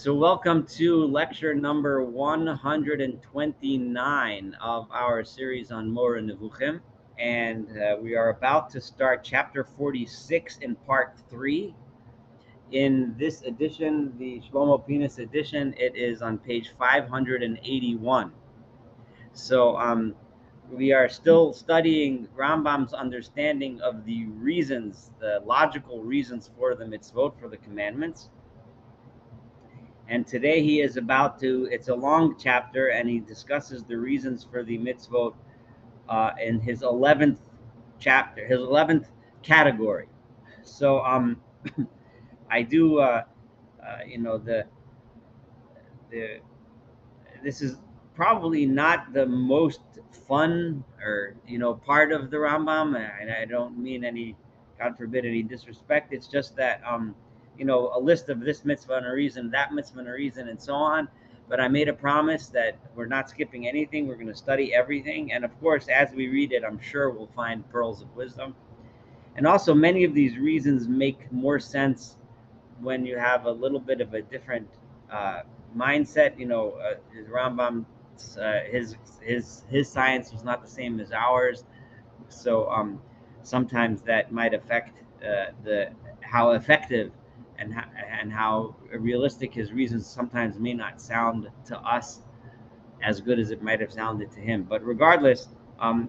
So welcome to lecture number 129 of our series on Mora Nevuchim. And we are about to start chapter 46 in part 3. In this edition, the Shlomo Pinas edition, it is on page 581. So we are still studying Rambam's understanding of the reasons, the logical reasons for the mitzvot, for the commandments. And today he is about to, it's a long chapter, and he discusses the reasons for the mitzvot in his 11th chapter, his 11th category. So I do, the this is probably not the most fun or part of the Rambam, and I don't mean any, God forbid, any disrespect. It's just that a list of this mitzvah and a reason, that mitzvah and a reason, and so on. But I made a promise that we're not skipping anything. We're going to study everything, and of course, as we read it, I'm sure we'll find pearls of wisdom. And also, many of these reasons make more sense when you have a little bit of a different mindset. His Rambam, his science was not the same as ours, so sometimes that might affect the how effective and how realistic his reasons sometimes may not sound to us as good as it might have sounded to him. But regardless,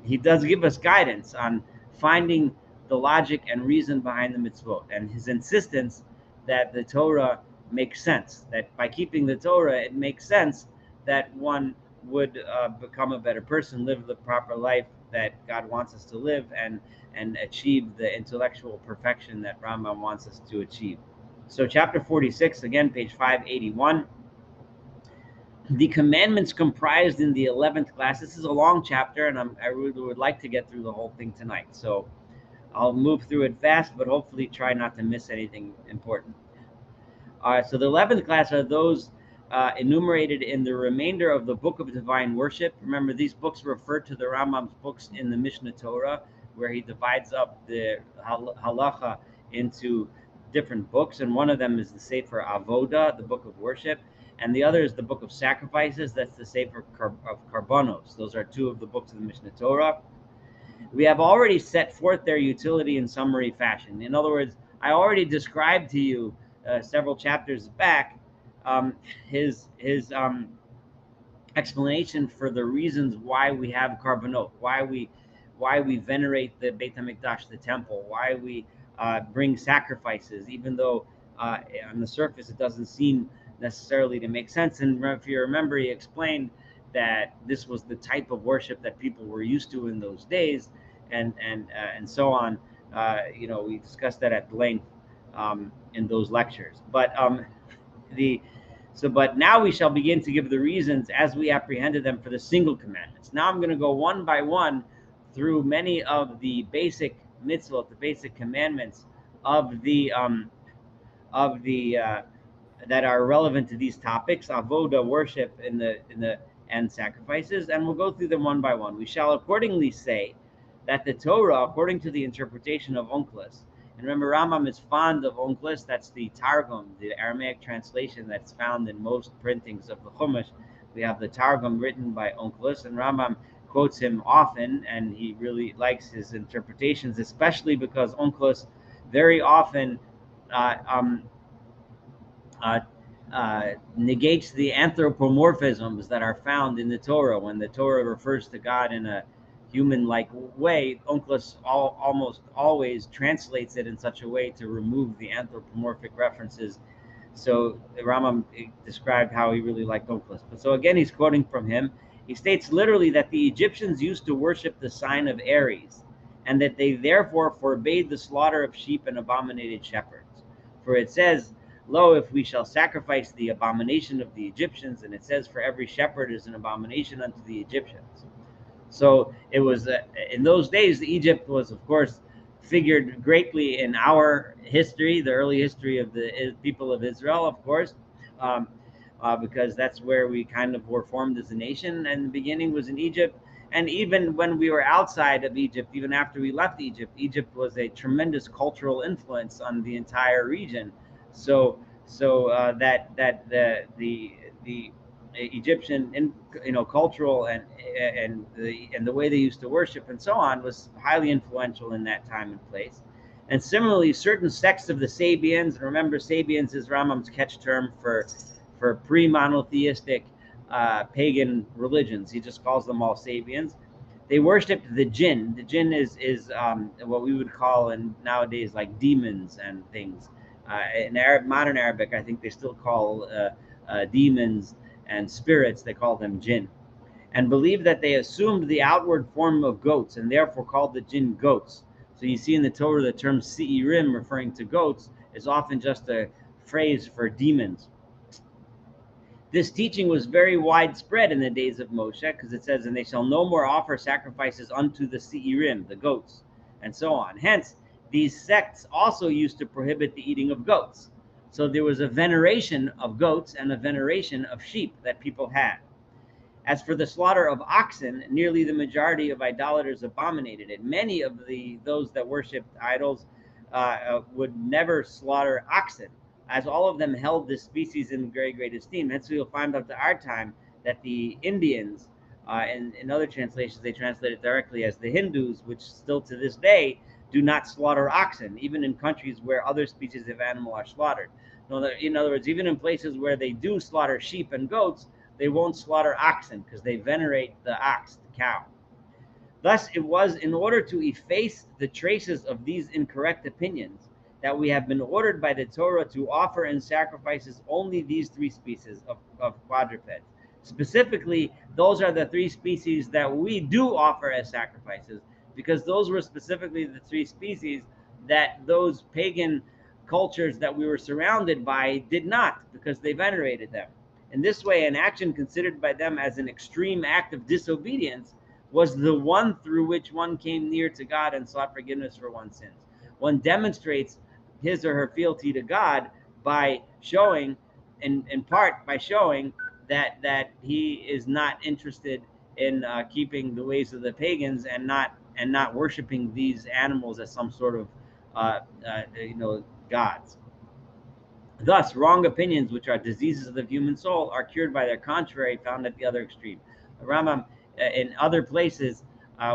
he does give us guidance on finding the logic and reason behind the mitzvot, and his insistence that the Torah makes sense, that by keeping the Torah, it makes sense that one would become a better person, live the proper life that God wants us to live, and achieve the intellectual perfection that Rambam wants us to achieve. So chapter 46, again, page 581. The commandments comprised in the 11th class. This is a long chapter, and I really would like to get through the whole thing tonight. So I'll move through it fast, but hopefully try not to miss anything important. All right, so the 11th class are those enumerated in the remainder of the Book of Divine Worship. Remember, these books refer to the Rambam's books in the Mishnah Torah, where he divides up the halacha into different books, and one of them is the Sefer Avoda, the Book of Worship, and the other is the Book of Sacrifices. That's the Sefer of Karbonos. Those are two of the books of the Mishnah Torah. We have already set forth their utility in summary fashion. In other words, I already described to you several chapters back his explanation for the reasons why we have Karbanot, why we venerate the Beit HaMikdash, the temple, why we bring sacrifices, even though on the surface it doesn't seem necessarily to make sense. And if you remember, he explained that this was the type of worship that people were used to in those days, and so on. We discussed that at length in those lectures. But now we shall begin to give the reasons as we apprehended them for the single commandments. Now I'm going to go one by one through many of the basic mitzvot, the basic commandments of the that are relevant to these topics: avoda, worship, and sacrifices, and we'll go through them one by one. We shall accordingly say that the Torah, according to the interpretation of Onkelos, and remember, Rambam is fond of Onkelos. That's the Targum, the Aramaic translation that's found in most printings of the Chumash. We have the Targum written by Onkelos, and Rambam quotes him often, and he really likes his interpretations, especially because Onkelos very often negates the anthropomorphisms that are found in the Torah. When the Torah refers to God in a human-like way, Onkelos almost always translates it in such a way to remove the anthropomorphic references. So Rambam described how he really liked Onkelos. But so again, he's quoting from him. He states literally that the Egyptians used to worship the sign of Aries, and that they therefore forbade the slaughter of sheep and abominated shepherds. For it says, "Lo, if we shall sacrifice the abomination of the Egyptians," and it says, "For every shepherd is an abomination unto the Egyptians." So it was in those days, Egypt was, of course, figured greatly in our history, the early history of the people of Israel, of course, because that's where we kind of were formed as a nation, and the beginning was in Egypt. And even when we were outside of Egypt, even after we left Egypt, Egypt was a tremendous cultural influence on the entire region. So So that the Egyptian cultural and the way they used to worship and so on was highly influential in that time and place. And similarly, certain sects of the Sabians, and remember, Sabians is Rambam's catch term for pre-monotheistic pagan religions. He just calls them all Sabians. They worshipped the jinn. The jinn is what we would call in nowadays like demons and things. In modern Arabic, I think they still call demons and spirits. They call them jinn, and believed that they assumed the outward form of goats, and therefore called the jinn goats. So you see in the Torah the term Seirim, referring to goats, is often just a phrase for demons. This teaching was very widespread in the days of Moshe, because it says, "And they shall no more offer sacrifices unto the Seirim," the goats, and so on. Hence, these sects also used to prohibit the eating of goats. So there was a veneration of goats and a veneration of sheep that people had. As for the slaughter of oxen, nearly the majority of idolaters abominated it. Many of those that worshipped idols would never slaughter oxen, as all of them held this species in very great esteem. Hence, we'll find out to our time that the Indians, in other translations, they translate it directly as the Hindus, which still to this day do not slaughter oxen, even in countries where other species of animal are slaughtered. In other words, even in places where they do slaughter sheep and goats, they won't slaughter oxen because they venerate the ox, the cow. Thus, it was in order to efface the traces of these incorrect opinions that we have been ordered by the Torah to offer in sacrifices only these three species of quadrupeds. Specifically, those are the three species that we do offer as sacrifices, because those were specifically the three species that those pagan cultures that we were surrounded by did not, because they venerated them. In this way, an action considered by them as an extreme act of disobedience was the one through which one came near to God and sought forgiveness for one's sins. One demonstrates his or her fealty to God by showing, in part, by showing that he is not interested in keeping the ways of the pagans and not worshiping these animals as some sort of gods. Thus, wrong opinions, which are diseases of the human soul, are cured by their contrary, found at the other extreme. Rambam, in other places,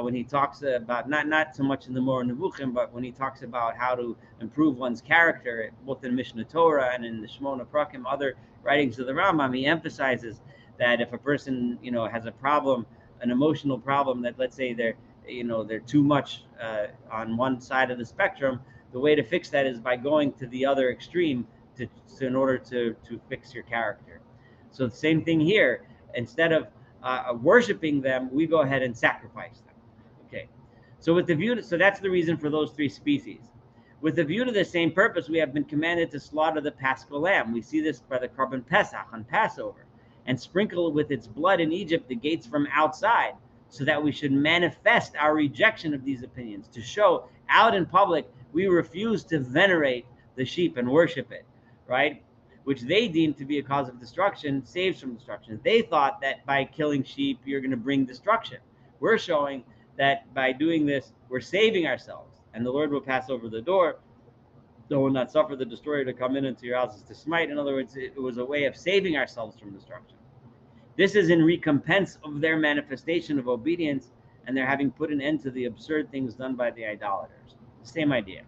when he talks about not so much in the Moreh Nevuchim, but when he talks about how to improve one's character, both in Mishnah Torah and in the Shmona Prakim, other writings of the Rambam, he emphasizes that if a person has a problem, an emotional problem, that let's say they're too much on one side of the spectrum, the way to fix that is by going to the other extreme in order to fix your character. So the same thing here. Instead of worshiping them, we go ahead and sacrifice them. Okay. So that's the reason for those three species. With the view to the same purpose, we have been commanded to slaughter the Paschal lamb. We see this by the Korban Pesach on Passover, and sprinkle with its blood in Egypt the gates from outside, so that we should manifest our rejection of these opinions, to show out in public we refuse to venerate the sheep and worship it, right? Which they deemed to be a cause of destruction, saves from destruction. They thought that by killing sheep, you're going to bring destruction. We're showing that by doing this, we're saving ourselves, and the Lord will pass over the door, though will not suffer the destroyer to come in into your houses to smite. In other words, it was a way of saving ourselves from destruction. This is in recompense of their manifestation of obedience and their having put an end to the absurd things done by the idolaters. Same idea.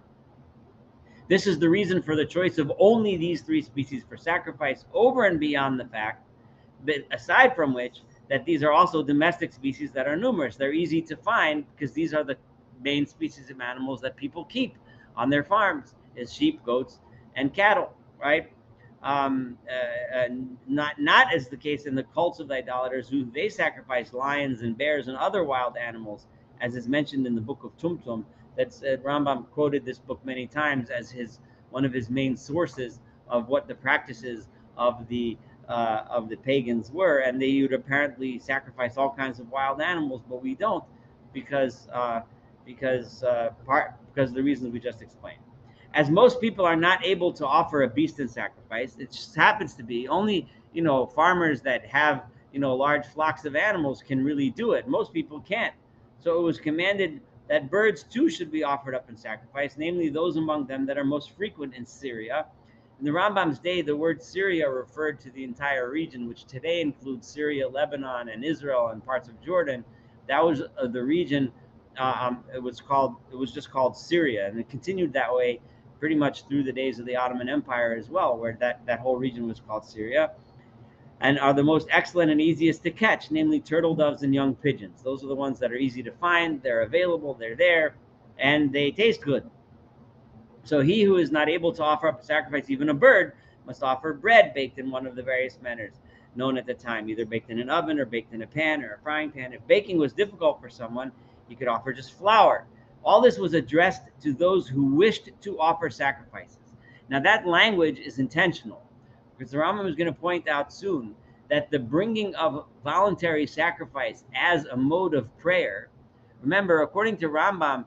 This is the reason for the choice of only these three species for sacrifice, over and beyond the fact that, aside from which, that these are also domestic species that are numerous. They're easy to find because these are the main species of animals that people keep on their farms, is sheep, goats, and cattle, right? Not as the case in the cults of the idolaters, who they sacrifice lions and bears and other wild animals, as is mentioned in the book of Tumtum. That's Rambam quoted this book many times as one of his main sources of what the practices of the pagans were, and they would apparently sacrifice all kinds of wild animals, but we don't, because of the reasons we just explained. As most people are not able to offer a beast in sacrifice, it just happens to be only farmers that have large flocks of animals can really do it. Most people can't. So it was commanded that birds too should be offered up in sacrifice, namely those among them that are most frequent in Syria, In the Rambam's day, the word Syria referred to the entire region, which today includes Syria, Lebanon, and Israel, and parts of Jordan. That was the region. It was just called Syria, and it continued that way pretty much through the days of the Ottoman Empire as well, where that whole region was called Syria, and are the most excellent and easiest to catch, namely turtle doves and young pigeons. Those are the ones that are easy to find. They're available. They're there, and they taste good. So he who is not able to offer up a sacrifice, even a bird, must offer bread baked in one of the various manners known at the time, either baked in an oven or baked in a pan or a frying pan. If baking was difficult for someone, he could offer just flour. All this was addressed to those who wished to offer sacrifices. Now that language is intentional, because the Rambam is going to point out soon that the bringing of voluntary sacrifice as a mode of prayer, remember, according to Rambam,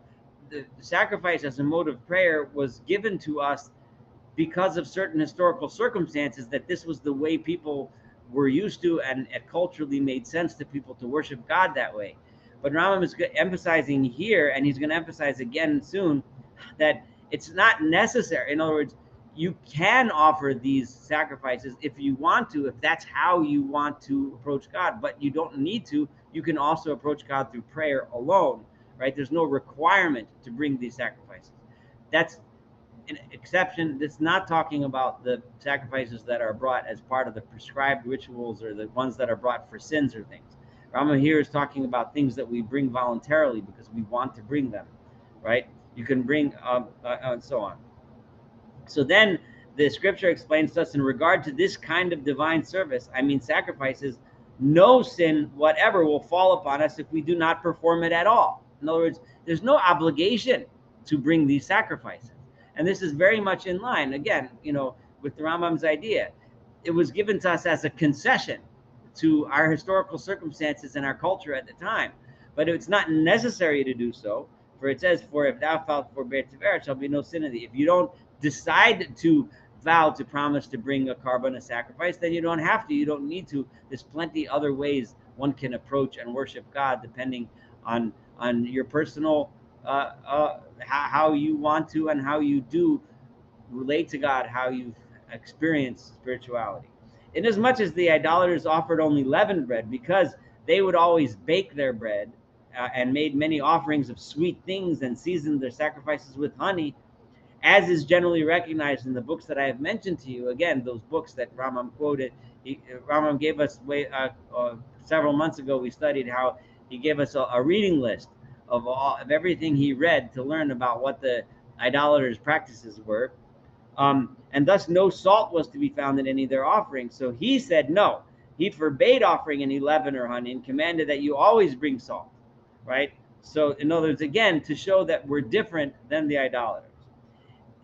the sacrifice as a mode of prayer was given to us because of certain historical circumstances, that this was the way people were used to, and it culturally made sense to people to worship God that way. But Rambam is emphasizing here, and he's going to emphasize again soon, that it's not necessary. In other words, you can offer these sacrifices if you want to, if that's how you want to approach God, but you don't need to. You can also approach God through prayer alone, right? There's no requirement to bring these sacrifices. That's an exception. It's not talking about the sacrifices that are brought as part of the prescribed rituals or the ones that are brought for sins or things. Rama here is talking about things that we bring voluntarily because we want to bring them, right? You can bring and so on. So then the scripture explains to us, in regard to this kind of divine service, I mean sacrifices, no sin whatever will fall upon us if we do not perform it at all. In other words, there's no obligation to bring these sacrifices. And this is very much in line, again, with the Rambam's idea. It was given to us as a concession to our historical circumstances and our culture at the time. But it's not necessary to do so. For it says, for if thou shalt forbear to bear, it shall be no sin in thee. If you don't decide to vow to promise to bring a carbon, a sacrifice, then you don't have to. You don't need to. There's plenty other ways one can approach and worship God, depending on your personal how you want to and how you do relate to God, how you experience spirituality. Inasmuch as the idolaters offered only leavened bread, because they would always bake their bread and made many offerings of sweet things and seasoned their sacrifices with honey, as is generally recognized in the books that I have mentioned to you. Again, those books that Rambam quoted, Rambam gave us several months ago. We studied how he gave us a reading list of everything he read to learn about what the idolaters' practices were. And thus no salt was to be found in any of their offerings. So he said no. He forbade offering any leaven or honey and commanded that you always bring salt, right? So in other words, again, to show that we're different than the idolaters.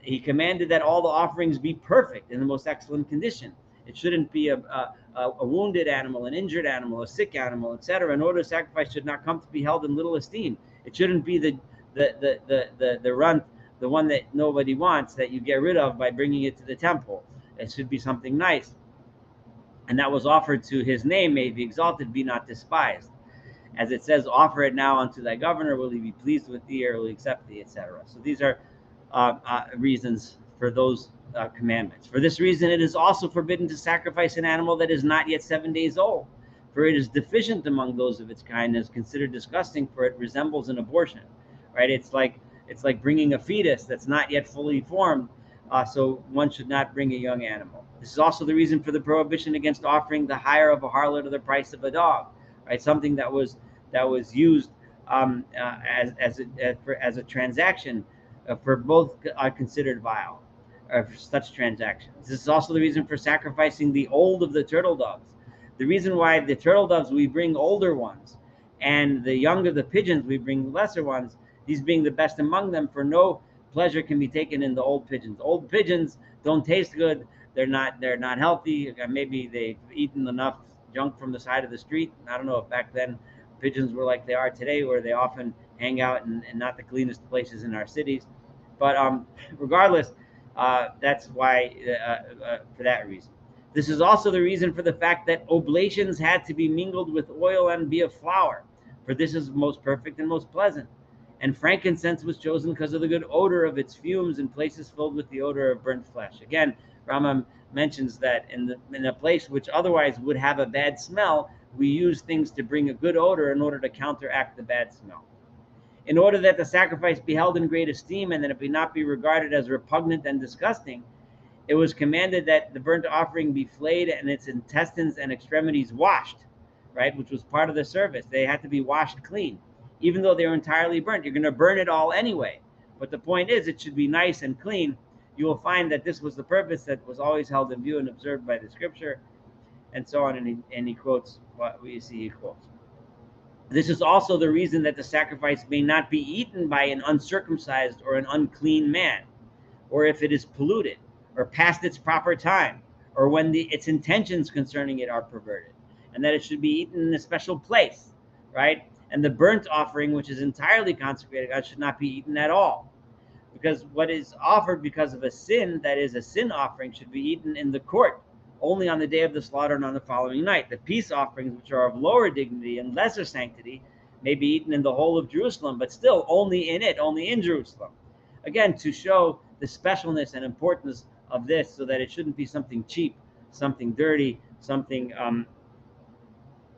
He commanded that all the offerings be perfect, in the most excellent condition. It shouldn't be a wounded animal, an injured animal, a sick animal, etc. In order, sacrifice should not come to be held in little esteem. It shouldn't be the runt, the one that nobody wants, that you get rid of by bringing it to the temple. It should be something nice. And that was offered to his name, may be exalted, be not despised. As it says, offer it now unto thy governor, will he be pleased with thee, or will he accept thee, etc. So these are reasons for those commandments. For this reason, it is also forbidden to sacrifice an animal that is not yet 7 days old, for it is deficient among those of its kind, and is considered disgusting, for it resembles an abortion, right? It's like bringing a fetus that's not yet fully formed, so one should not bring a young animal. This is also the reason for the prohibition against offering the hire of a harlot or the price of a dog, right? Something that was used as a transaction for both are considered vile, for such transactions. This is also the reason for sacrificing the old of the turtle doves. The reason why the turtle doves we bring older ones, and the young of the pigeons we bring lesser ones, these being the best among them, for no pleasure can be taken in the old pigeons. Old pigeons don't taste good. They're not healthy. Maybe they've eaten enough junk from the side of the street. I don't know if back then pigeons were like they are today, where they often hang out in not the cleanest places in our cities. But regardless, that's why, for that reason. This is also the reason for the fact that oblations had to be mingled with oil and be of flour, for this is most perfect and most pleasant. And frankincense was chosen because of the good odor of its fumes in places filled with the odor of burnt flesh. Again, Rambam mentions that in a place which otherwise would have a bad smell, we use things to bring a good odor in order to counteract the bad smell. In order that the sacrifice be held in great esteem and that it be not be regarded as repugnant and disgusting, it was commanded that the burnt offering be flayed and its intestines and extremities washed, right? Which was part of the service. They had to be washed clean. Even though they were entirely burnt, you're going to burn it all anyway. But the point is, it should be nice and clean. You will find that this was the purpose that was always held in view and observed by the scripture, and so on. And he quotes what we see he quotes. This is also the reason that the sacrifice may not be eaten by an uncircumcised or an unclean man, or if it is polluted, or past its proper time, or when its intentions concerning it are perverted, and that it should be eaten in a special place, right? And the burnt offering, which is entirely consecrated to God, should not be eaten at all, because what is offered because of a sin, that is a sin offering, should be eaten in the court, only on the day of the slaughter and on the following night. The peace offerings, which are of lower dignity and lesser sanctity, may be eaten in the whole of Jerusalem, but still only in Jerusalem. Again, to show the specialness and importance of this, so that it shouldn't be something cheap, something dirty, something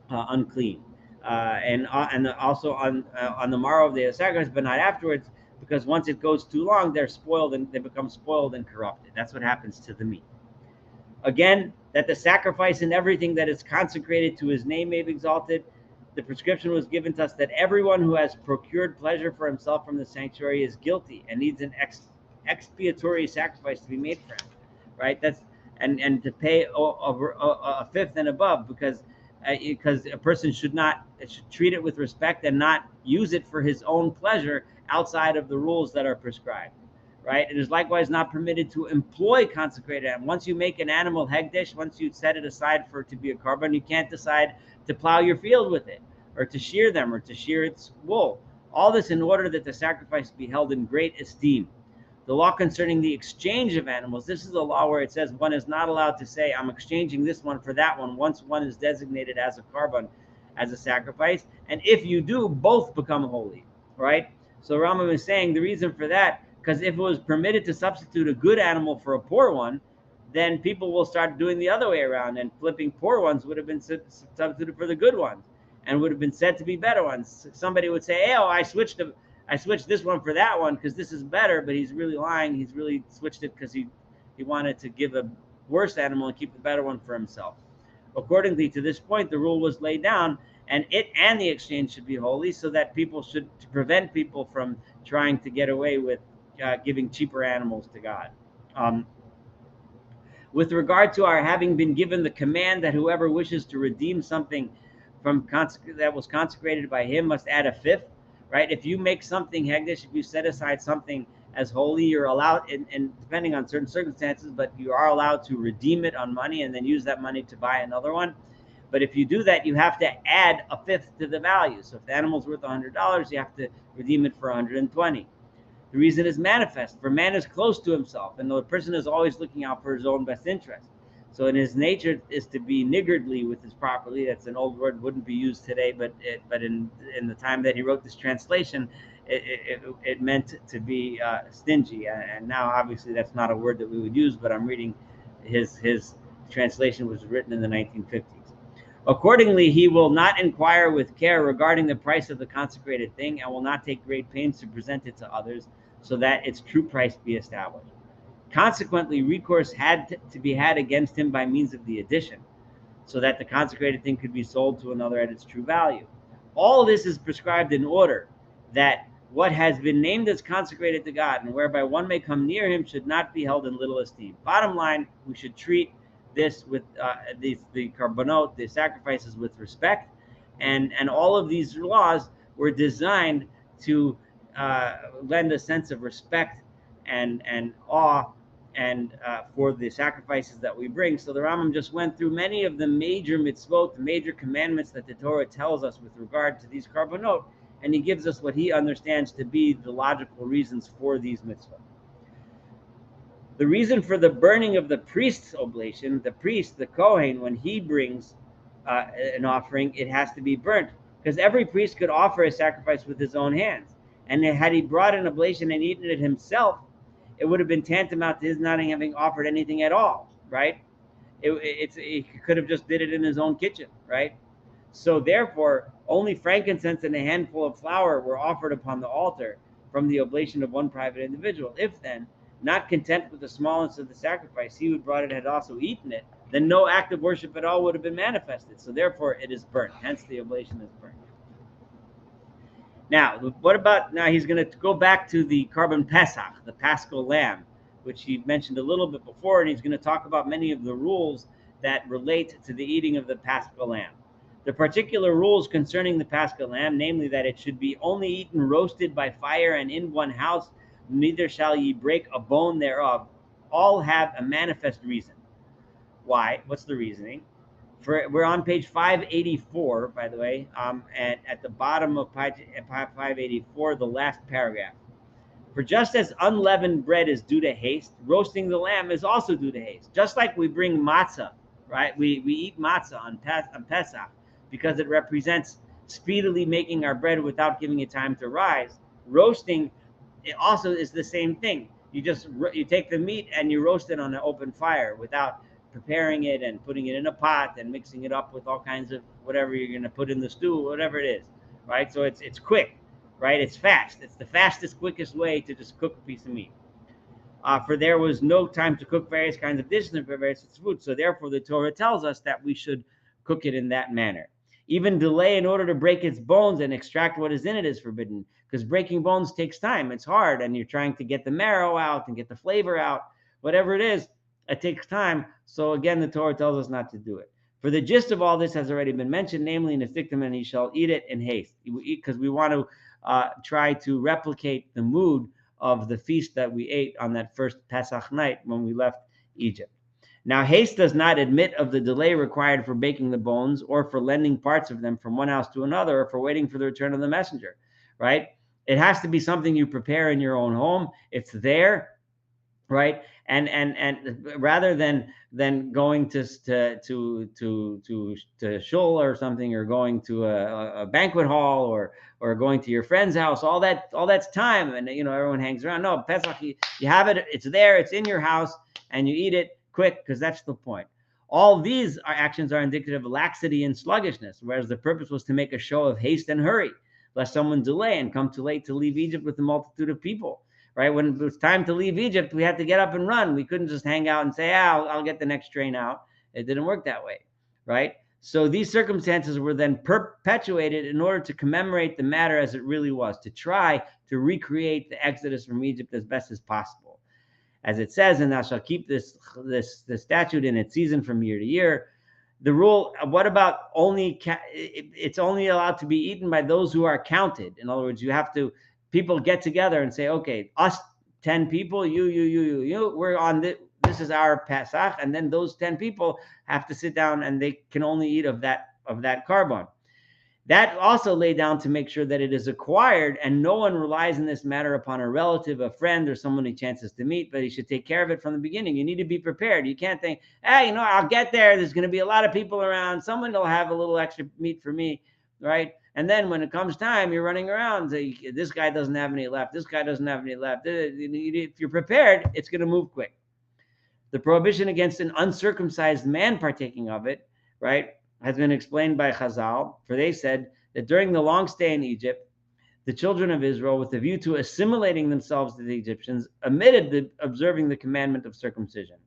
unclean. And also on the morrow of the sacrifice, but not afterwards, because once it goes too long, they're spoiled and they become spoiled and corrupted. That's what happens to the meat. Again, that the sacrifice and everything that is consecrated to his name may be exalted. The prescription was given to us that everyone who has procured pleasure for himself from the sanctuary is guilty and needs an expiatory sacrifice to be made for him, right? That's and to pay a fifth and above, because a person should treat it with respect and not use it for his own pleasure outside of the rules that are prescribed. Right? It is likewise not permitted to employ consecrated animals. Once you make an animal hegdish, once you set it aside for it to be a korban, you can't decide to plow your field with it, or to shear them, or to shear its wool. All this in order that the sacrifice be held in great esteem. The law concerning the exchange of animals, this is the law where it says one is not allowed to say, I'm exchanging this one for that one, once one is designated as a korban, as a sacrifice. And if you do, both become holy, right? So Rambam is saying the reason for that, because if it was permitted to substitute a good animal for a poor one, then people will start doing the other way around, and flipping poor ones would have been substituted for the good ones, and would have been said to be better ones. Somebody would say, hey, oh, I switched this one for that one because this is better, but he's really lying. He's really switched it because he wanted to give a worse animal and keep the better one for himself. Accordingly, to this point, the rule was laid down, and it and the exchange should be holy, so that to prevent people from trying to get away with giving cheaper animals to God. With regard to our having been given the command that whoever wishes to redeem something from that was consecrated by him must add a fifth, right? If you make something hegdish, if you set aside something as holy, you're allowed, and depending on certain circumstances, but you are allowed to redeem it on money and then use that money to buy another one. But if you do that, you have to add a fifth to the value. So if the animal's worth $100, you have to redeem it for $120. The reason is manifest, for man is close to himself, and the person is always looking out for his own best interest. So in his nature is to be niggardly with his property. That's an old word, wouldn't be used today, but in the time that he wrote this translation, it meant to be stingy. And now obviously that's not a word that we would use, but I'm reading his translation was written in the 1950s. Accordingly, he will not inquire with care regarding the price of the consecrated thing, and will not take great pains to present it to others, so that its true price be established. Consequently, recourse had to be had against him by means of the addition, so that the consecrated thing could be sold to another at its true value. All this is prescribed in order that what has been named as consecrated to God, and whereby one may come near him, should not be held in little esteem. Bottom line, we should treat this with the korbanot, the sacrifices, with respect, and all of these laws were designed to lend a sense of respect and awe and for the sacrifices that we bring. So the Rambam just went through many of the major mitzvot, the major commandments that the Torah tells us with regard to these korbanot, and he gives us what he understands to be the logical reasons for these mitzvot. The reason for the burning of the priest's oblation, the priest, the Kohen, when he brings an offering, it has to be burnt, because every priest could offer a sacrifice with his own hands. And had he brought an oblation and eaten it himself, it would have been tantamount to his not having offered anything at all, right? He could have just did it in his own kitchen, right? So therefore, only frankincense and a handful of flour were offered upon the altar from the oblation of one private individual. If then, not content with the smallness of the sacrifice, he who brought it had also eaten it, then no act of worship at all would have been manifested. So therefore, it is burnt. Hence, the oblation is burnt. Now, what about now? He's going to go back to the Korban Pesach, the Paschal Lamb, which he mentioned a little bit before, and he's going to talk about many of the rules that relate to the eating of the Paschal Lamb. The particular rules concerning the Paschal Lamb, namely that it should be only eaten roasted by fire and in one house, neither shall ye break a bone thereof, all have a manifest reason. Why? What's the reasoning? We're on page 584, by the way, and at the bottom of page 584, the last paragraph. For just as unleavened bread is due to haste, roasting the lamb is also due to haste. Just like we bring matzah, right? We eat matzah on Pesach because it represents speedily making our bread without giving it time to rise. Roasting, it also is the same thing. You take the meat and you roast it on an open fire without preparing it and putting it in a pot and mixing it up with all kinds of whatever you're going to put in the stew, whatever it is, right? So it's quick, right? It's fast. It's the fastest, quickest way to just cook a piece of meat. For there was no time to cook various kinds of dishes and prepare various food. So therefore, the Torah tells us that we should cook it in that manner. Even delay in order to break its bones and extract what is in it is forbidden, because breaking bones takes time. It's hard, and you're trying to get the marrow out and get the flavor out. Whatever it is, it takes time. So again, the Torah tells us not to do it. For the gist of all this has already been mentioned, namely in Nestiktim, and ye shall eat it in haste, because we want to try to replicate the mood of the feast that we ate on that first Pesach night when we left Egypt. Now, haste does not admit of the delay required for baking the bones or for lending parts of them from one house to another or for waiting for the return of the messenger, right? It has to be something you prepare in your own home. It's there, right? And rather than going to shul or something, or going to a banquet hall, or going to your friend's house, all that's time, and everyone hangs around. No, Pesach, you have it, it's there, it's in your house, and you eat it quick, because that's the point. All these actions are indicative of laxity and sluggishness, whereas the purpose was to make a show of haste and hurry, lest someone delay and come too late to leave Egypt with a multitude of people. Right? When it was time to leave Egypt, we had to get up and run. We couldn't just hang out and say, I'll get the next train out. It didn't work that way, right? So these circumstances were then perpetuated in order to commemorate the matter as it really was, to try to recreate the exodus from Egypt as best as possible. As it says, and thou shalt keep this statute in its season from year to year. The rule, what about it's only allowed to be eaten by those who are counted. In other words, people get together and say, okay, us 10 people, you, we're on this is our Pesach, and then those 10 people have to sit down and they can only eat of that carbon. That also lay down to make sure that it is acquired, and no one relies in this matter upon a relative, a friend, or someone he chances to meet, but he should take care of it from the beginning. You need to be prepared. You can't think, hey, I'll get there. There's going to be a lot of people around. Someone will have a little extra meat for me, right? And then when it comes time, you're running around. Say, this guy doesn't have any left. This guy doesn't have any left. If you're prepared, it's going to move quick. The prohibition against an uncircumcised man partaking of it, right, has been explained by Chazal. For they said that during the long stay in Egypt, the children of Israel, with a view to assimilating themselves to the Egyptians, omitted observing the commandment of circumcision.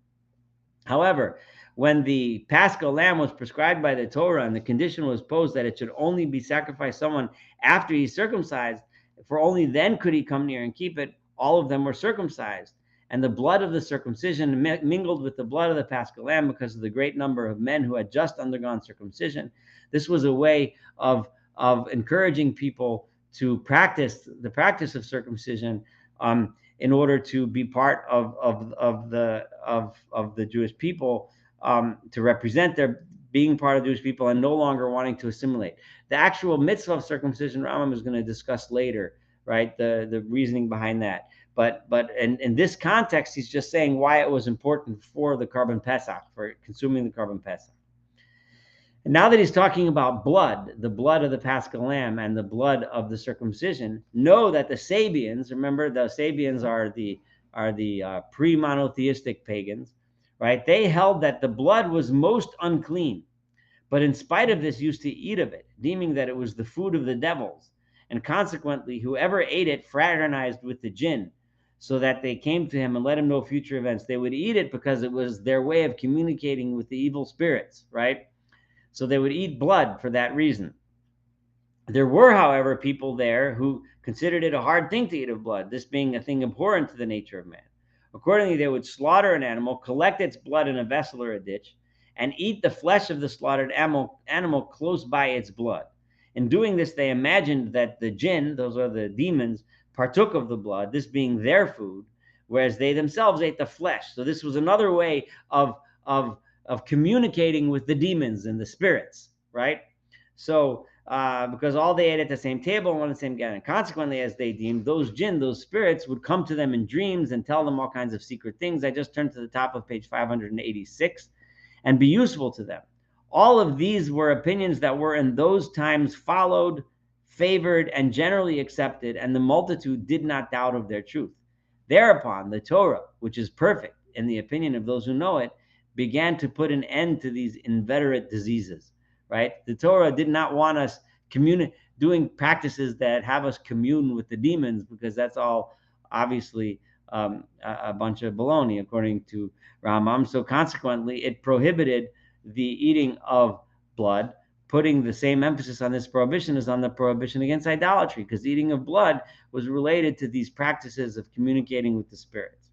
However, when the Paschal lamb was prescribed by the Torah and the condition was posed that it should only be sacrificed someone after he's circumcised, for only then could he come near and keep it, all of them were circumcised. And the blood of the circumcision mingled with the blood of the Paschal lamb because of the great number of men who had just undergone circumcision. This was a way of encouraging people to practice the practice of circumcision in order to be part of the Jewish people, to represent their being part of Jewish people and no longer wanting to assimilate. The actual mitzvah of circumcision, Rambam is going to discuss later, right? The reasoning behind that. But in this context, he's just saying why it was important for the Korban Pesach, for consuming the Korban Pesach. And now that he's talking about blood, the blood of the Paschal lamb and the blood of the circumcision, know that the Sabians, remember the Sabians are pre-monotheistic pagans, right? They held that the blood was most unclean, but in spite of this used to eat of it, deeming that it was the food of the devils, and consequently whoever ate it fraternized with the jinn, so that they came to him and let him know future events. They would eat it because it was their way of communicating with the evil spirits, right? So they would eat blood for that reason. There were, however, people there who considered it a hard thing to eat of blood, this being a thing abhorrent to the nature of man. Accordingly, they would slaughter an animal, collect its blood in a vessel or a ditch, and eat the flesh of the slaughtered animal close by its blood. In doing this, they imagined that the jinn, those are the demons, partook of the blood, this being their food, whereas they themselves ate the flesh. So this was another way of communicating with the demons and the spirits, right? So because all they ate at the same table and on the same gathering. Consequently, as they deemed, those jinn, those spirits, would come to them in dreams and tell them all kinds of secret things. I just turned to the top of page 586, and be useful to them. All of these were opinions that were in those times followed, favored, and generally accepted, and the multitude did not doubt of their truth. Thereupon, the Torah, which is perfect in the opinion of those who know it, began to put an end to these inveterate diseases. Right? The Torah did not want us doing practices that have us commune with the demons, because that's all obviously a bunch of baloney, according to Rambam. So consequently, it prohibited the eating of blood, putting the same emphasis on this prohibition as on the prohibition against idolatry, because eating of blood was related to these practices of communicating with the spirits.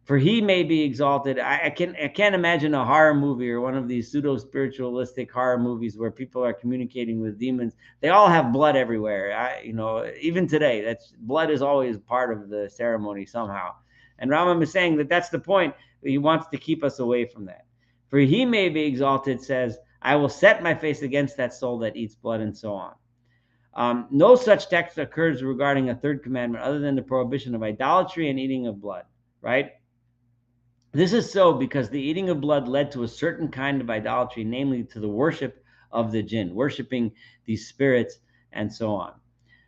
For he may be exalted. I can't imagine a horror movie or one of these pseudo-spiritualistic horror movies where people are communicating with demons. They all have blood everywhere. Even today, that's blood is always part of the ceremony somehow. And Rambam is saying that that's the point. He wants to keep us away from that. For he may be exalted says, I will set my face against that soul that eats blood, and so on. No such text occurs regarding a third commandment other than the prohibition of idolatry and eating of blood, right? This is so because the eating of blood led to a certain kind of idolatry, namely to the worship of the jinn, worshiping these spirits, and so on.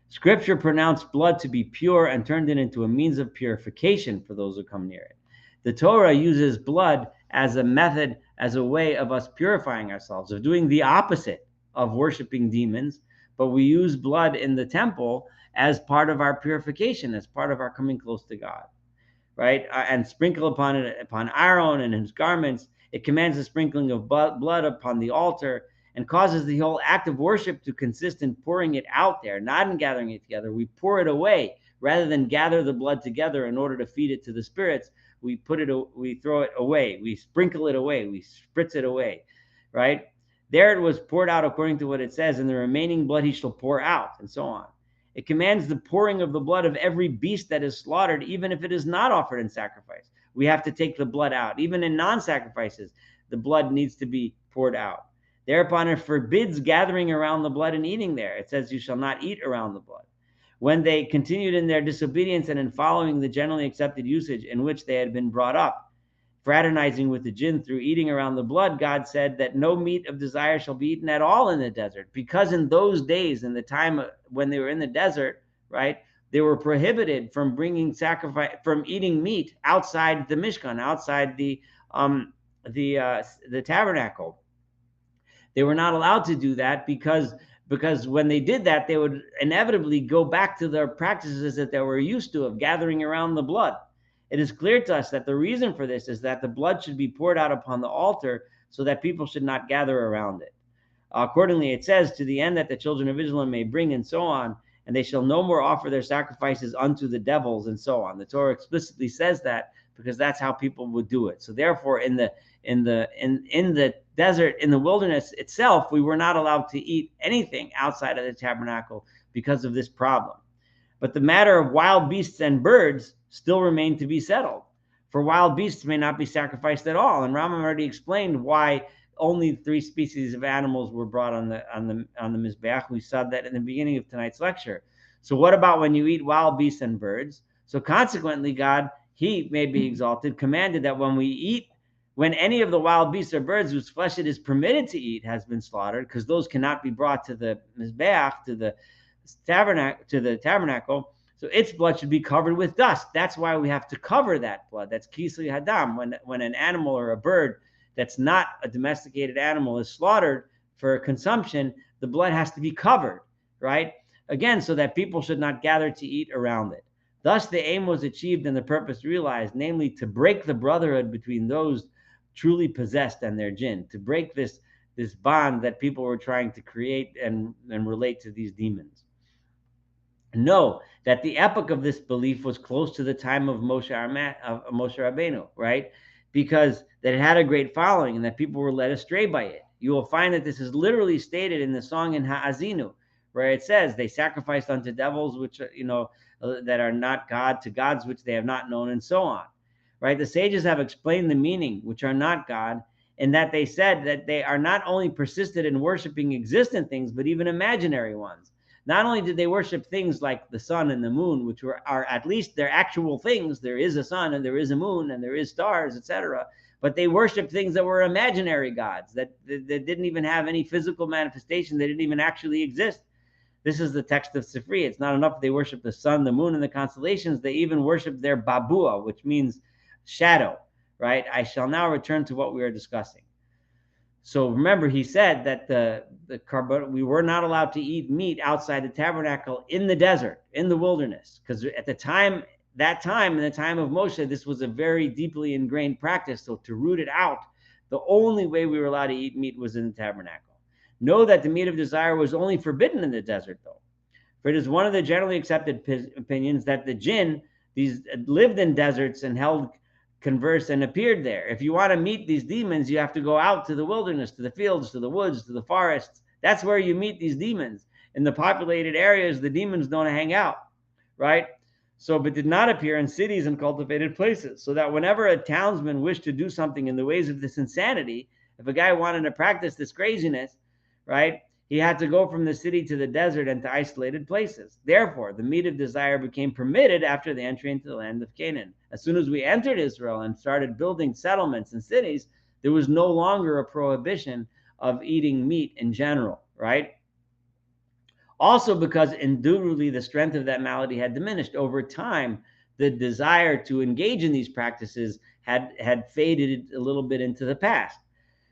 Scripture pronounced blood to be pure and turned it into a means of purification for those who come near it. The Torah uses blood as a method, as a way of us purifying ourselves, of doing the opposite of worshiping demons, but we use blood in the temple as part of our purification, as part of our coming close to God. Right? And sprinkle upon Aaron and his garments. It commands the sprinkling of blood upon the altar, and causes the whole act of worship to consist in pouring it out there, not in gathering it together. We pour it away rather than gather the blood together in order to feed it to the spirits. We throw it away. We sprinkle it away. We spritz it away, right? There it was poured out according to what it says, and the remaining blood he shall pour out, and so on. It commands the pouring of the blood of every beast that is slaughtered, even if it is not offered in sacrifice. We have to take the blood out. Even in non-sacrifices, the blood needs to be poured out. Thereupon it forbids gathering around the blood and eating there. It says, you shall not eat around the blood. When they continued in their disobedience and in following the generally accepted usage in which they had been brought up, fraternizing with the jinn through eating around the blood, God said that no meat of desire shall be eaten at all in the desert, because in those days, in the time when they were in the desert, right, they were prohibited from bringing sacrifice, from eating meat outside the Mishkan, outside the tabernacle. They were not allowed to do that because when they did that, they would inevitably go back to their practices that they were used to of gathering around the blood. It is clear to us that the reason for this is that the blood should be poured out upon the altar so that people should not gather around it. Accordingly, it says, to the end that the children of Israel may bring, and so on, and they shall no more offer their sacrifices unto the devils, and so on. The Torah explicitly says that because that's how people would do it. So therefore, in the desert, in the wilderness itself, we were not allowed to eat anything outside of the tabernacle because of this problem. But the matter of wild beasts and birds still remain to be settled. For wild beasts may not be sacrificed at all. And Rambam already explained why only 3 species of animals were brought on the Mizbeach. We saw that in the beginning of tonight's lecture. So what about when you eat wild beasts and birds? So consequently, God, he may be exalted, commanded that when any of the wild beasts or birds whose flesh it is permitted to eat has been slaughtered, because those cannot be brought to the Mizbeach, to the tabernacle. So its blood should be covered with dust. That's why we have to cover that blood. That's kisli hadam. When an animal or a bird that's not a domesticated animal is slaughtered for consumption, the blood has to be covered, right? Again, so that people should not gather to eat around it. Thus, the aim was achieved and the purpose realized, namely to break the brotherhood between those truly possessed and their jinn, to break this bond that people were trying to create and relate to these demons. Know that the epoch of this belief was close to the time of Moshe Rabbeinu, right? Because that it had a great following and that people were led astray by it. You will find that this is literally stated in the song in Ha'azinu, where it says, they sacrificed unto devils, which, that are not God, to gods which they have not known, and so on, right? The sages have explained the meaning, which are not God, in that they said that they are not only persisted in worshiping existent things, but even imaginary ones. Not only did they worship things like the sun and the moon, which are at least they're actual things. There is a sun and there is a moon and there is stars, etc. But they worshiped things that were imaginary gods that didn't even have any physical manifestation. They didn't even actually exist. This is the text of Sifri. It's not enough they worship the sun, the moon, and the constellations. They even worship their babua, which means shadow, right? I shall now return to what we are discussing. So remember, he said that we were not allowed to eat meat outside the tabernacle in the desert, in the wilderness, because at the time, in the time of Moshe, this was a very deeply ingrained practice. So to root it out, the only way we were allowed to eat meat was in the tabernacle. Know that the meat of desire was only forbidden in the desert, though. For it is one of the generally accepted opinions that the jinn, these lived in deserts and held converse and appeared there. If you want to meet these demons, you have to go out to the wilderness, to the fields, to the woods, to the forests. That's where you meet these demons. In the populated areas, the demons don't hang out, right? So, but did not appear in cities and cultivated places. So that whenever a townsman wished to do something in the ways of this insanity, if a guy wanted to practice this craziness, right, he had to go from the city to the desert and to isolated places. Therefore, the meat of desire became permitted after the entry into the land of Canaan. As soon as we entered Israel and started building settlements and cities, there was no longer a prohibition of eating meat in general, right? Also because indubitably the strength of that malady had diminished. Over time, the desire to engage in these practices had faded a little bit into the past,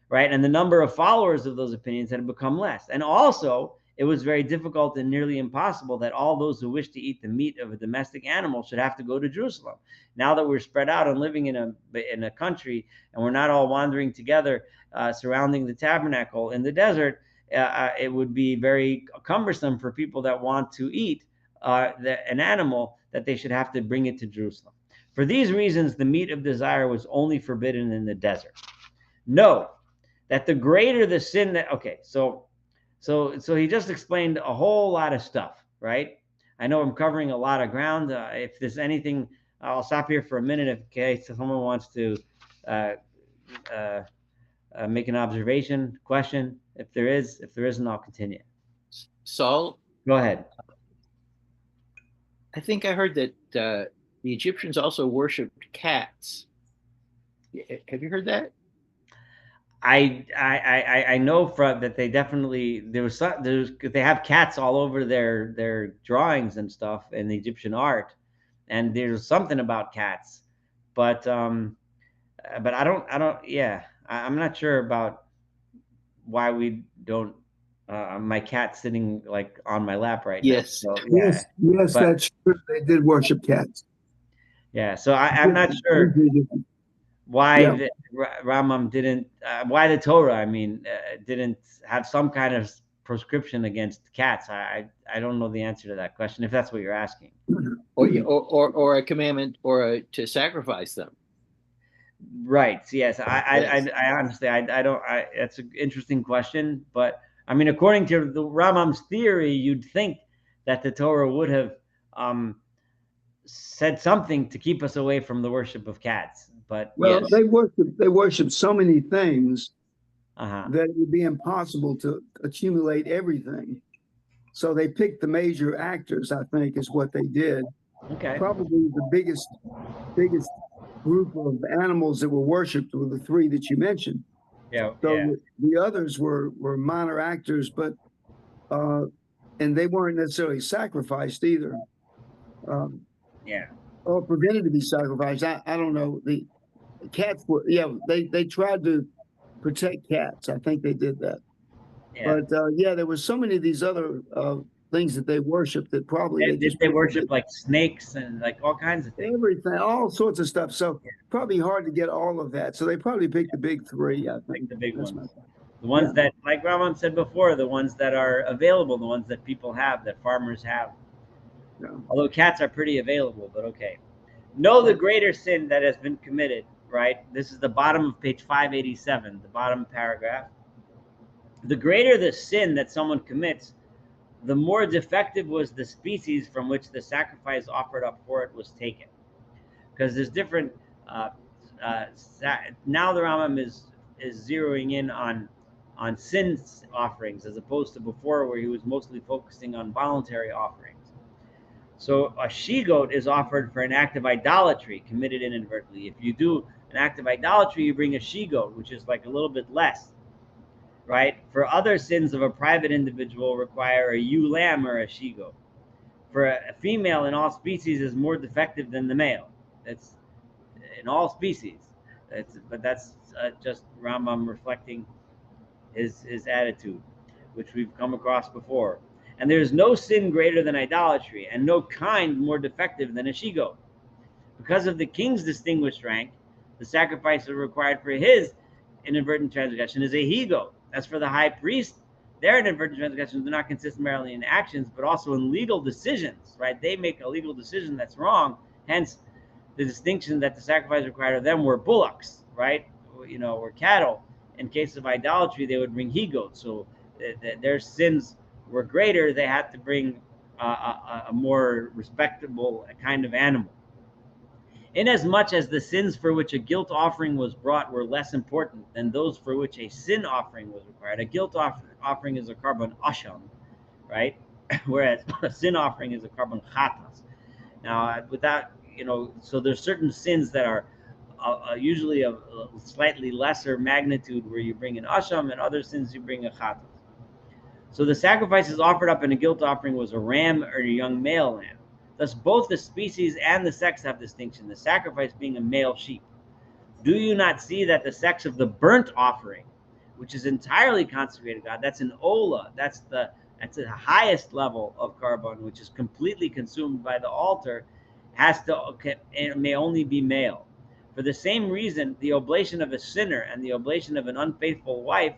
right? And the number of followers of those opinions had become less. And also, it was very difficult and nearly impossible that all those who wish to eat the meat of a domestic animal should have to go to Jerusalem. Now that we're spread out and living in a country, and we're not all wandering together surrounding the tabernacle in the desert, it would be very cumbersome for people that want to eat an animal, that they should have to bring it to Jerusalem. For these reasons, the meat of desire was only forbidden in the desert. No, that the greater the sin that, okay, so he just explained a whole lot of stuff, right? I know I'm covering a lot of ground. If there's anything, I'll stop here for a minute in case someone wants to make an observation, question. If there isn't, I'll continue. Saul? Go ahead. I think I heard that the Egyptians also worshipped cats. Have you heard that? I know from that they definitely they have cats all over their drawings and stuff in the Egyptian art, and there's something about cats, but I don't yeah, I'm not sure about why we don't. My cat's sitting like on my lap right now. Yes. So, yeah. Yes, but, that's true. They did worship cats. Yeah, so I'm not sure why Rambam didn't, why the Torah, I mean, didn't have some kind of proscription against cats. I don't know the answer to that question, if that's what you're asking. Or a commandment to sacrifice them. Right. Yes. I honestly, I don't. That's an interesting question, but I mean, according to the Rambam's theory, you'd think that the Torah would have said something to keep us away from the worship of cats. But well, yes. they worship so many things Uh-huh. that it would be impossible to accumulate everything. So they picked the major actors, I think, is what they did. Okay. Probably the biggest group of animals that were worshipped were the three that you mentioned. Yeah. So yeah. the others were minor actors, but and they weren't necessarily sacrificed either. Yeah. or prevented to be sacrificed. I don't know. The cats were, yeah, they tried to protect cats. I think they did that. Yeah. But yeah, there was so many of these other things that they worshiped that probably they Did just they put the worship like snakes and like all kinds of things? everything, all sorts of stuff. So probably hard to get all of that. So they probably picked the big three, I Like think. the big That's my ones. The ones yeah. that, like Rambam said before, the ones that are available, the ones that people have, that farmers have. Yeah. Although cats are pretty available, but okay. Know the greater sin that has been committed, right? This is the bottom of page 587, the bottom paragraph. The greater the sin that someone commits, the more defective was the species from which the sacrifice offered up for it was taken. Because there's different. Uh, Now the Rambam is zeroing in on sin offerings as opposed to before, where he was mostly focusing on voluntary offerings. So a she goat is offered for an act of idolatry committed inadvertently. If you do an act of idolatry, you bring a she goat, which is like a little bit less, right? For other sins of a private individual, require a ewe lamb or a she goat. For a female in all species is more defective than the male. That's in all species. That's just Rambam reflecting his attitude, which we've come across before. And there is no sin greater than idolatry, and no kind more defective than a she goat. Because of the king's distinguished rank, the sacrifice required for his inadvertent transgression is a he goat. As for the high priest, their inadvertent transgressions do not consist merely in actions, but also in legal decisions. Right? They make a legal decision that's wrong. Hence, the distinction that the sacrifice required of them were bullocks, right? Or cattle. In case of idolatry, they would bring he goats. So their sins were greater. They had to bring a more respectable kind of animal. Inasmuch as the sins for which a guilt offering was brought were less important than those for which a sin offering was required. A guilt offering is a carbon asham, right? Whereas a sin offering is a carbon chatas. Now, without, so there's certain sins that are usually of a slightly lesser magnitude where you bring an asham, and other sins you bring a chatas. So the sacrifices offered up in a guilt offering was a ram or a young male lamb. Thus, both the species and the sex have distinction, the sacrifice being a male sheep. Do you not see that the sex of the burnt offering, which is entirely consecrated to God, that's an ola, that's the highest level of carbon, which is completely consumed by the altar, it may only be male. For the same reason, the oblation of a sinner and the oblation of an unfaithful wife,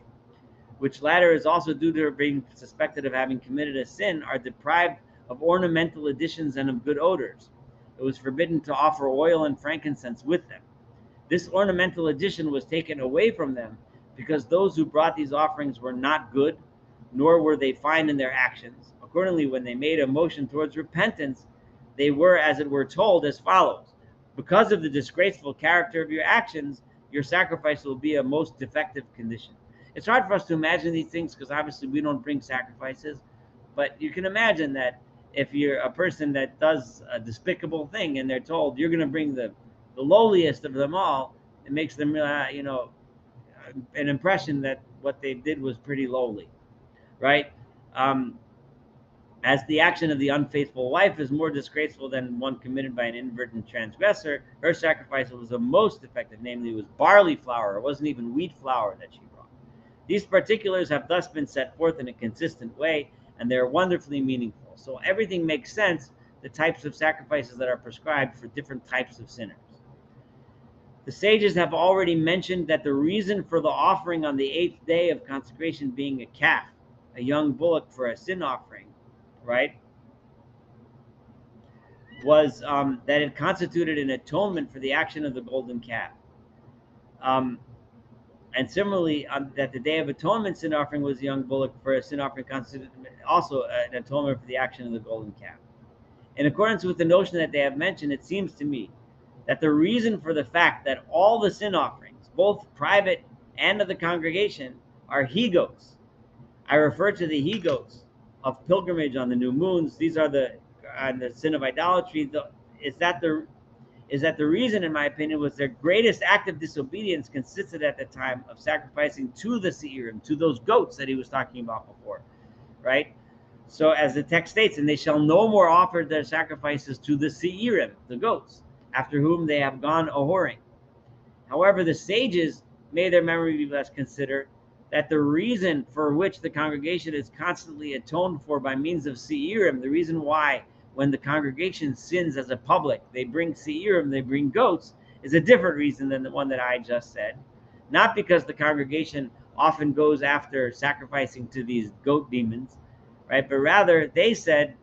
which latter is also due to her being suspected of having committed a sin, are deprived of ornamental additions and of good odors. It was forbidden to offer oil and frankincense with them. This ornamental addition was taken away from them because those who brought these offerings were not good, nor were they fine in their actions. Accordingly, when they made a motion towards repentance, they were, as it were, told as follows: because of the disgraceful character of your actions, your sacrifice will be a most defective condition. It's hard for us to imagine these things because obviously we don't bring sacrifices, but you can imagine that if you're a person that does a despicable thing and they're told you're going to bring the lowliest of them all, it makes them, an impression that what they did was pretty lowly, right? As the action of the unfaithful wife is more disgraceful than one committed by an inadvertent transgressor, her sacrifice was the most effective, namely, it was barley flour. It wasn't even wheat flour that she brought. These particulars have thus been set forth in a consistent way, and they're wonderfully meaningful. So everything makes sense, the types of sacrifices that are prescribed for different types of sinners. The sages have already mentioned that the reason for the offering on the 8th day of consecration being a calf, a young bullock for a sin offering, right, was that it constituted an atonement for the action of the golden calf. And similarly, that the Day of Atonement sin offering was a young bullock for a sin offering constituted also an atonement for the action of the golden calf. In accordance with the notion that they have mentioned, it seems to me that the reason for the fact that all the sin offerings, both private and of the congregation, are he-goats. I refer to the he-goats of pilgrimage on the new moons. These are the sin of idolatry. Is that the reason, in my opinion, was their greatest act of disobedience consisted at the time of sacrificing to the seirim, to those goats that he was talking about before, right? So as the text states, and they shall no more offer their sacrifices to the seirim, the goats, after whom they have gone a whoring. However, the sages, may their memory be blessed, consider that the reason for which the congregation is constantly atoned for by means of seirim, the reason why when the congregation sins as a public, they bring seirim, they bring goats, is a different reason than the one that I just said. Not because the congregation often goes after sacrificing to these goat demons, right? But rather, they said,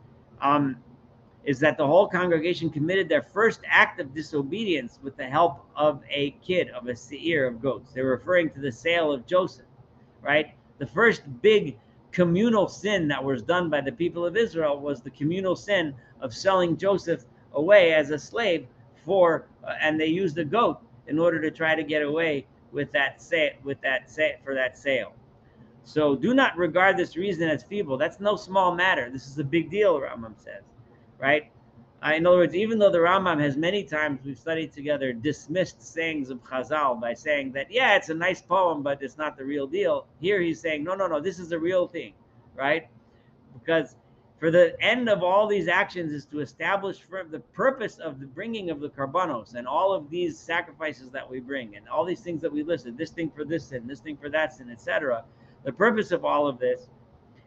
is that the whole congregation committed their first act of disobedience with the help of a kid, of a seir of goats. They're referring to the sale of Joseph, right? The first big communal sin that was done by the people of Israel was the communal sin of selling Joseph away as a slave and they used a goat in order to try to get away with that for that sale. So do not regard this reason as feeble. That's no small matter. This is a big deal, Rambam says, right? In other words, even though the Rambam has many times, we've studied together, dismissed sayings of Chazal by saying that, yeah, it's a nice poem, but it's not the real deal. Here he's saying, no, this is the real thing, right? Because for the end of all these actions is to establish for the purpose of the bringing of the karbanos and all of these sacrifices that we bring and all these things that we listed, this thing for this sin, this thing for that sin, etc. The purpose of all of this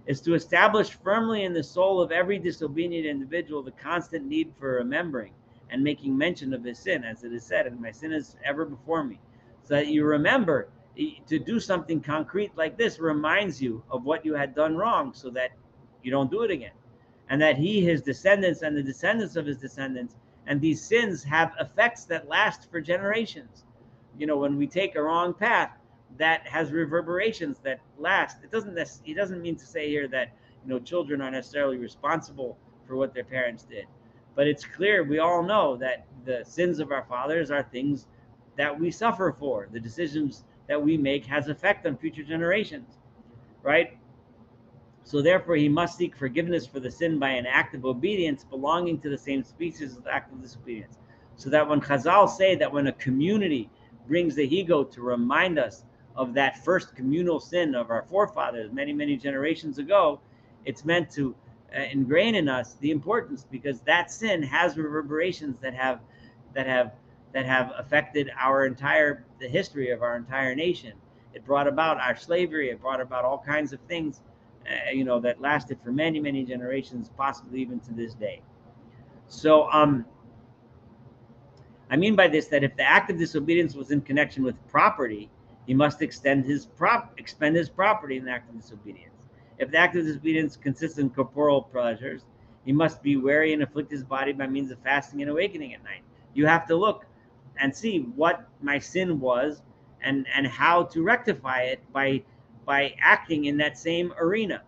is to establish firmly in the soul of every disobedient individual the constant need for remembering and making mention of his sin, as it is said, and my sin is ever before me. So that you remember to do something concrete like this reminds you of what you had done wrong so that you don't do it again. And that he, his descendants, and the descendants of his descendants, and these sins have effects that last for generations. When we take a wrong path, that has reverberations that last. He doesn't mean to say here that children are necessarily responsible for what their parents did, but it's clear, we all know that the sins of our fathers are things that we suffer for. The decisions that we make has effect on future generations, right? So therefore he must seek forgiveness for the sin by an act of obedience belonging to the same species as the act of disobedience. So that when Chazal say that when a community brings the he-goat to remind us of that first communal sin of our forefathers many generations ago, it's meant to ingrain in us the importance, because that sin has reverberations that have affected the history of our entire nation. It brought about our slavery. It brought about all kinds of things, that lasted for many generations, possibly even to this day. So, I mean by this that if the act of disobedience was in connection with property, he must expend his property in the act of disobedience. If the act of disobedience consists in corporal pleasures, he must be wary and afflict his body by means of fasting and awakening at night. You have to look and see what my sin was and how to rectify it by acting in that same arena,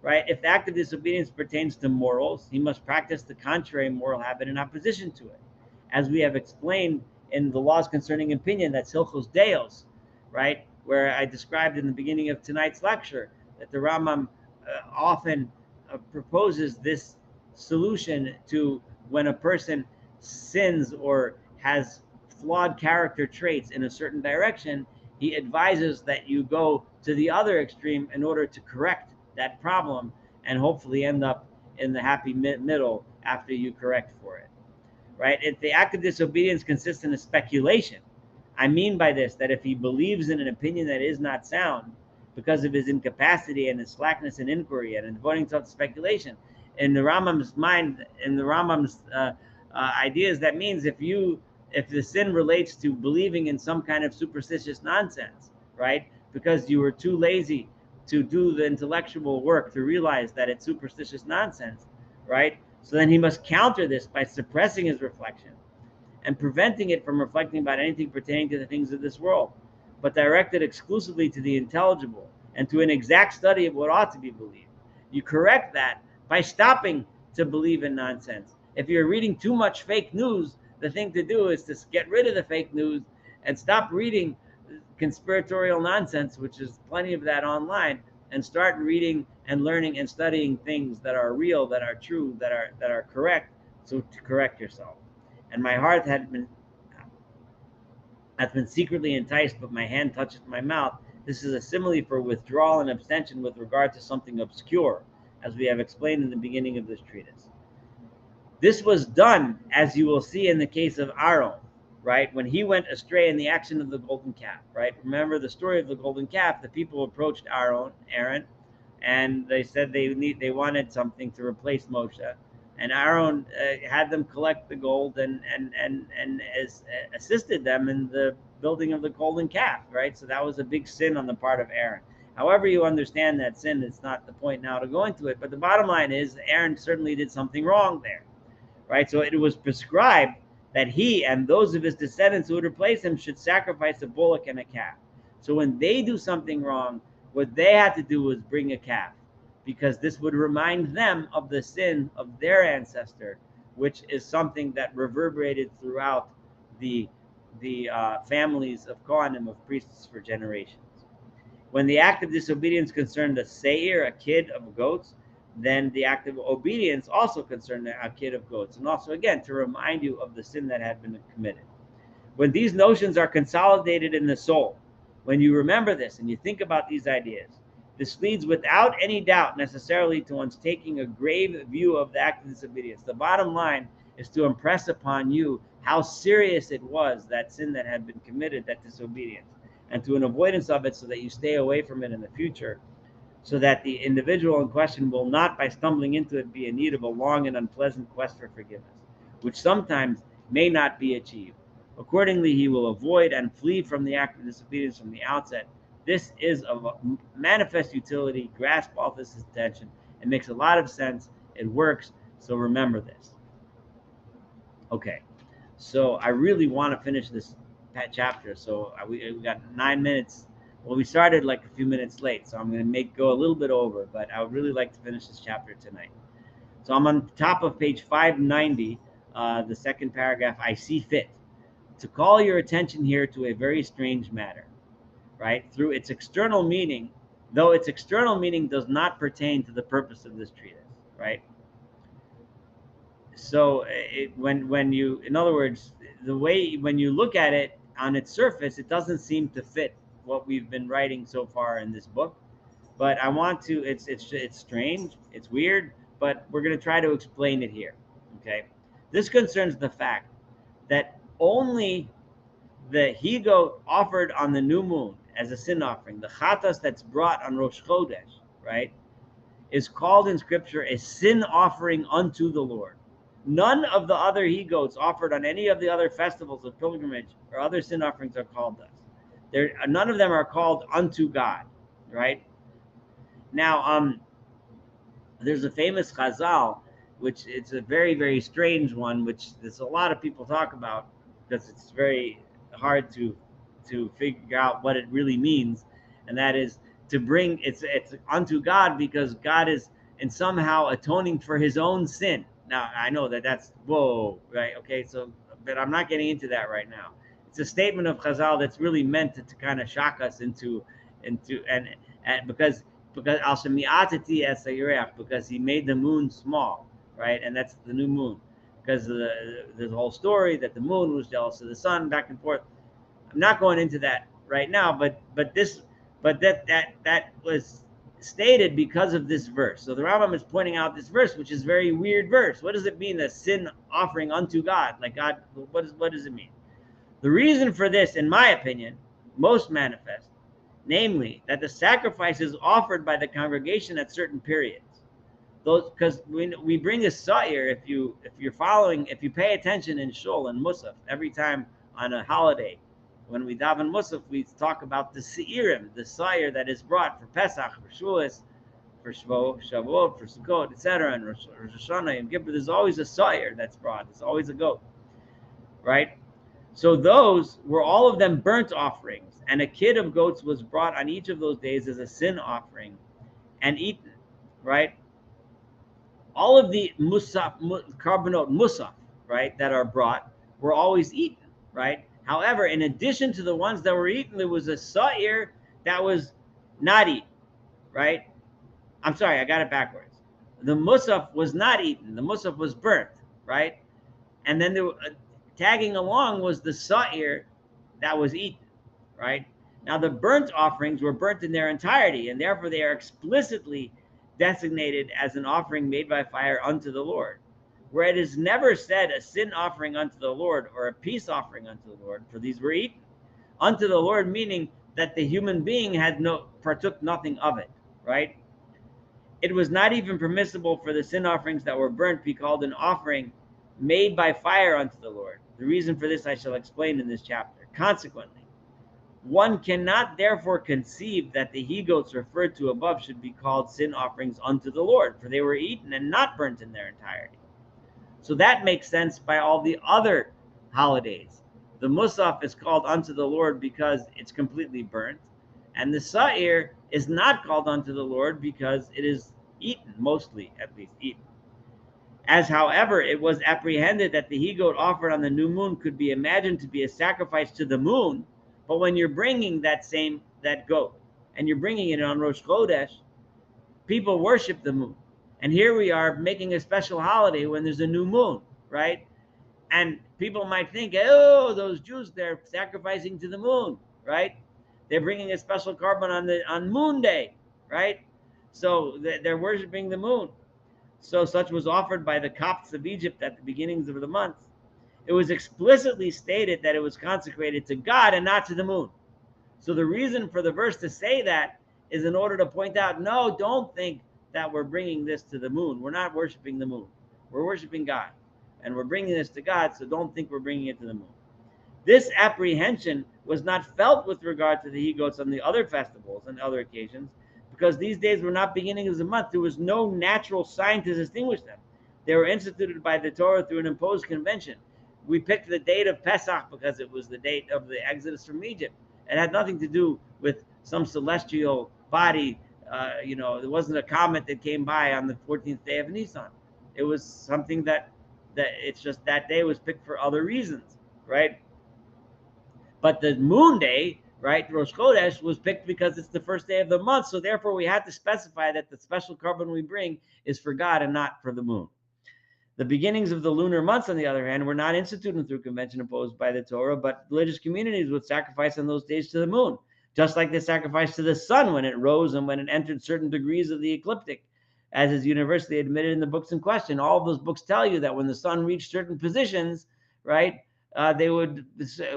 right? If the act of disobedience pertains to morals, he must practice the contrary moral habit in opposition to it. As we have explained in the laws concerning opinion, that's Hilchos Deos, right? Where I described in the beginning of tonight's lecture that the Rambam often proposes this solution to when a person sins or has flawed character traits in a certain direction. He advises that you go to the other extreme in order to correct that problem and hopefully end up in the happy middle after you correct for it, right? If the act of disobedience consists in a speculation, I mean by this that if he believes in an opinion that is not sound because of his incapacity and his slackness in inquiry and in devoting himself to speculation, in the Rambam's mind, in the Rambam's ideas, that means if the sin relates to believing in some kind of superstitious nonsense, right? Because you were too lazy to do the intellectual work to realize that it's superstitious nonsense, right? So then he must counter this by suppressing his reflection and preventing it from reflecting about anything pertaining to the things of this world, but directed exclusively to the intelligible and to an exact study of what ought to be believed. You correct that by stopping to believe in nonsense. If you're reading too much fake news, the thing to do is to get rid of the fake news and stop reading conspiratorial nonsense, which is plenty of that online, and start reading and learning and studying things that are real, that are true, that are correct, so to correct yourself. And my heart hath been secretly enticed, but my hand toucheth my mouth. This is a simile for withdrawal and abstention with regard to something obscure. as we have explained in the beginning of this treatise. This was done, as you will see in the case of Aaron, right? When he went astray in the action of the golden calf, right? Remember the story of the golden calf. The people approached Aaron, and they said they wanted something to replace Moshe, and Aaron had them collect the gold and assisted them in the building of the golden calf, right? So that was a big sin on the part of Aaron. However you understand that sin, it's not the point now to go into it. But the bottom line is Aaron certainly did something wrong there, right? So it was prescribed that he and those of his descendants who would replace him should sacrifice a bullock and a calf. So when they do something wrong, what they had to do was bring a calf, because this would remind them of the sin of their ancestor, which is something that reverberated throughout the families of Kohanim, of priests, for generations. When the act of disobedience concerned a seir, a kid of goats, then the act of obedience also concerned a kid of goats, and also again to remind you of the sin that had been committed. When these notions are consolidated in the soul, when you remember this and you think about these ideas, this leads without any doubt necessarily to one's taking a grave view of the act of disobedience. The bottom line is to impress upon you how serious it was, that sin that had been committed, that disobedience, and to an avoidance of it so that you stay away from it in the future, so that the individual in question will not, by stumbling into it, be in need of a long and unpleasant quest for forgiveness, which sometimes may not be achieved. Accordingly, he will avoid and flee from the act of disobedience from the outset. This is of manifest utility. Grasp all this attention. It makes a lot of sense. It works. So remember this. Okay. So I really want to finish this chapter. So we got 9 minutes. Well, we started like a few minutes late, so I'm going to go a little bit over, but I would really like to finish this chapter tonight. So I'm on top of page 590, the second paragraph. I see fit to call your attention here to a very strange matter, right? Through its external meaning, though its external meaning does not pertain to the purpose of this treatise, right? So when you, in other words, the way when you look at it on its surface, it doesn't seem to fit what we've been writing so far in this book. But I want to, it's strange, it's weird, but we're going to try to explain it here. Okay, this concerns the fact that only the he-goat offered on the new moon as a sin offering, the chatas that's brought on Rosh Chodesh, right, is called in scripture a sin offering unto the Lord. None of the other he-goats offered on any of the other festivals of pilgrimage or other sin offerings are called thus. None of them are called unto God, right? Now, there's a famous chazal, which it's a very, very strange one, which there's a lot of people talk about because it's very hard to figure out what it really means, and that is to bring it's unto God, because God is in somehow atoning for his own sin. Now I know that's whoa, right? Okay, so but I'm not getting into that right now. It's a statement of chazal that's really meant to kind of shock us into and because al shemi'atati es hayirech, because he made the moon small, right? And that's the new moon, because there's a whole story that the moon was jealous of the sun, back and forth. I'm not going into that right now, but that was stated because of this verse. So the Rambam is pointing out this verse, which is a very weird verse. What does it mean, a sin offering unto God? Like God, what does it mean? The reason for this, in my opinion, most manifest, namely that the sacrifices offered by the congregation at certain periods, those, because we bring a sa'ir, if you're following, if you pay attention in shul and musaf, every time on a holiday, when we daven musaf, we talk about the se'irim, the sa'ir that is brought for Pesach, for Shulas, for Shavuot, for Sukkot, etc., and Rosh Hashanah and Kippur. There's always a sa'ir that's brought. There's always a goat, right? So those were all of them burnt offerings, and a kid of goats was brought on each of those days as a sin offering and eaten, right? All of the carbonate musaf, right, that are brought were always eaten, right? However, in addition to the ones that were eaten, there was a sa'ir that was not eaten, right? I'm sorry, I got it backwards. The musaf was not eaten. The musaf was burnt, right? And then tagging along was the sa'ir that was eaten, right? Now the burnt offerings were burnt in their entirety, and therefore they are explicitly designated as an offering made by fire unto the Lord, where it is never said a sin offering unto the Lord or a peace offering unto the Lord, for these were eaten unto the Lord, meaning that the human being partook nothing of it, right? It was not even permissible for the sin offerings that were burnt be called an offering made by fire unto the Lord. The reason for this I shall explain in this chapter. Consequently, one cannot therefore conceive that the he-goats referred to above should be called sin offerings unto the Lord, for they were eaten and not burnt in their entirety. So that makes sense by all the other holidays. The Musaf is called unto the Lord because it's completely burnt, and the Sa'ir is not called unto the Lord because it is eaten, mostly at least eaten. As, however, it was apprehended that the he-goat offered on the new moon could be imagined to be a sacrifice to the moon, but when you're bringing that goat and you're bringing it on Rosh Chodesh, people worship the moon. And here we are making a special holiday when there's a new moon, right? And people might think, oh, those Jews, they're sacrificing to the moon, right? They're bringing a special carbon on Moon Day, right? So they're worshiping the moon. So such was offered by the Copts of Egypt at the beginnings of the month. It was explicitly stated that it was consecrated to God and not to the moon. So the reason for the verse to say that is in order to point out, no, don't think that we're bringing this to the moon. We're not worshiping the moon. We're worshiping God. And we're bringing this to God, so don't think we're bringing it to the moon. This apprehension was not felt with regard to the he-goats on the other festivals and other occasions, because these days were not beginnings of the month. There was no natural sign to distinguish them. They were instituted by the Torah through an imposed convention. We picked the date of Pesach because it was the date of the Exodus from Egypt. It had nothing to do with some celestial body. There wasn't a comet that came by on the 14th day of Nisan. It was something that it's just that day was picked for other reasons, right? But the moon day, right, Rosh Chodesh, was picked because it's the first day of the month. So therefore, we had to specify that the special carbon we bring is for God and not for the moon. The beginnings of the lunar months, on the other hand, were not instituted through convention imposed by the Torah, but religious communities would sacrifice on those days to the moon, just like they sacrificed to the sun when it rose and when it entered certain degrees of the ecliptic, as is universally admitted in the books in question. All of those books tell you that when the sun reached certain positions, right,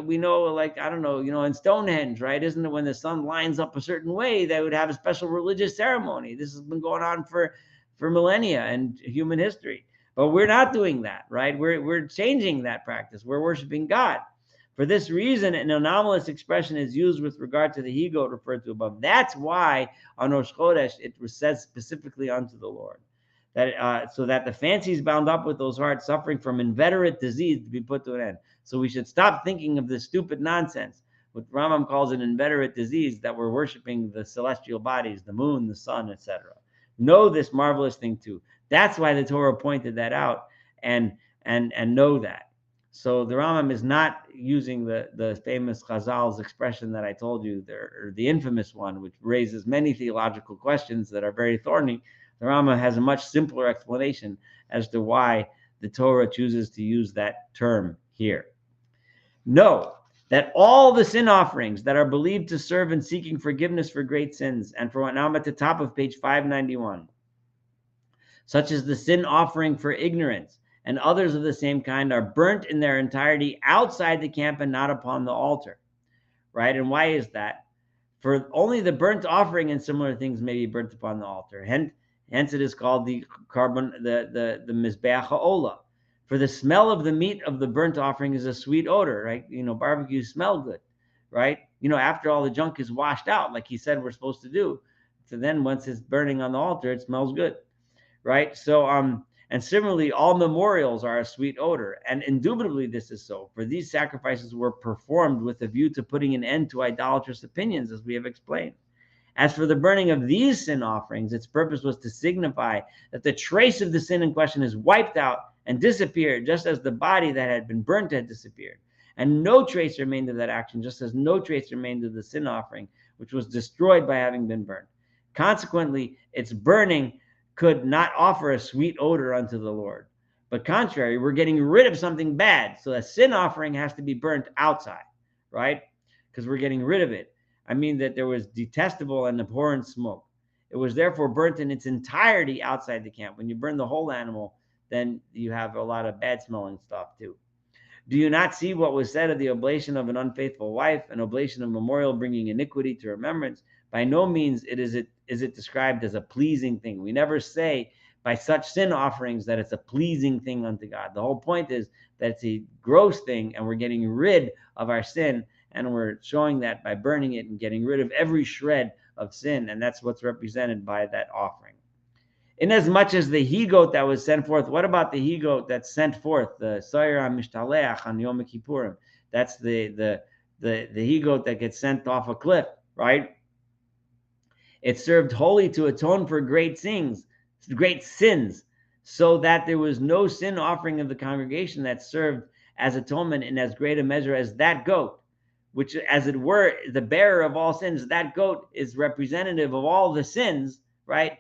we know, like, I don't know, in Stonehenge, right? Isn't it when the sun lines up a certain way, they would have a special religious ceremony? This has been going on for millennia in human history. But we're not doing that, right? We're changing that practice. We're worshiping God. For this reason, an anomalous expression is used with regard to the he-goat referred to above. That's why on Rosh Chodesh it was said specifically unto the Lord, that so that the fancies bound up with those hearts suffering from inveterate disease to be put to an end. So we should stop thinking of this stupid nonsense, what Rambam calls an inveterate disease, that we're worshiping the celestial bodies, the moon, the sun, etc. Know this marvelous thing too. That's why the Torah pointed that out, and know that. So the Rambam is not using the famous Chazal's expression that I told you, or the infamous one, which raises many theological questions that are very thorny. The Rambam has a much simpler explanation as to why the Torah chooses to use that term here. Know that all the sin offerings that are believed to serve in seeking forgiveness for great sins, and for what now I'm at the top of page 591, such as the sin offering for ignorance and others of the same kind, are burnt in their entirety outside the camp and not upon the altar, right? And why is that? For only the burnt offering and similar things may be burnt upon the altar. Hence it is called the Mizbeach HaOlah. For the smell of the meat of the burnt offering is a sweet odor, right? Barbecues smell good, right? After all the junk is washed out, like he said we're supposed to do. So then once it's burning on the altar, it smells good, right? So, and similarly, all memorials are a sweet odor. And indubitably this is so, for these sacrifices were performed with a view to putting an end to idolatrous opinions, as we have explained. As for the burning of these sin offerings, its purpose was to signify that the trace of the sin in question is wiped out and disappeared, just as the body that had been burnt had disappeared. And no trace remained of that action, just as no trace remained of the sin offering, which was destroyed by having been burnt. Consequently, its burning could not offer a sweet odor unto the Lord. But contrary, we're getting rid of something bad. So a sin offering has to be burnt outside, right? Because we're getting rid of it. I mean that there was detestable and abhorrent smoke. It was therefore burnt in its entirety outside the camp. When you burn the whole animal, then you have a lot of bad smelling stuff too. Do you not see what was said of the oblation of an unfaithful wife, an oblation of memorial bringing iniquity to remembrance? By no means is it described as a pleasing thing. We never say by such sin offerings that it's a pleasing thing unto God. The whole point is that it's a gross thing, and we're getting rid of our sin, and we're showing that by burning it and getting rid of every shred of sin, and that's what's represented by that offering. Inasmuch as the he-goat that was sent forth, what about the he-goat that's sent forth? The Soyer HaMishtaleach on Yom Kippurim. That's the he-goat that gets sent off a cliff, right? It served wholly to atone for great sins, so that there was no sin offering of the congregation that served as atonement in as great a measure as that goat, which, as it were, the bearer of all sins. That goat is representative of all the sins, right?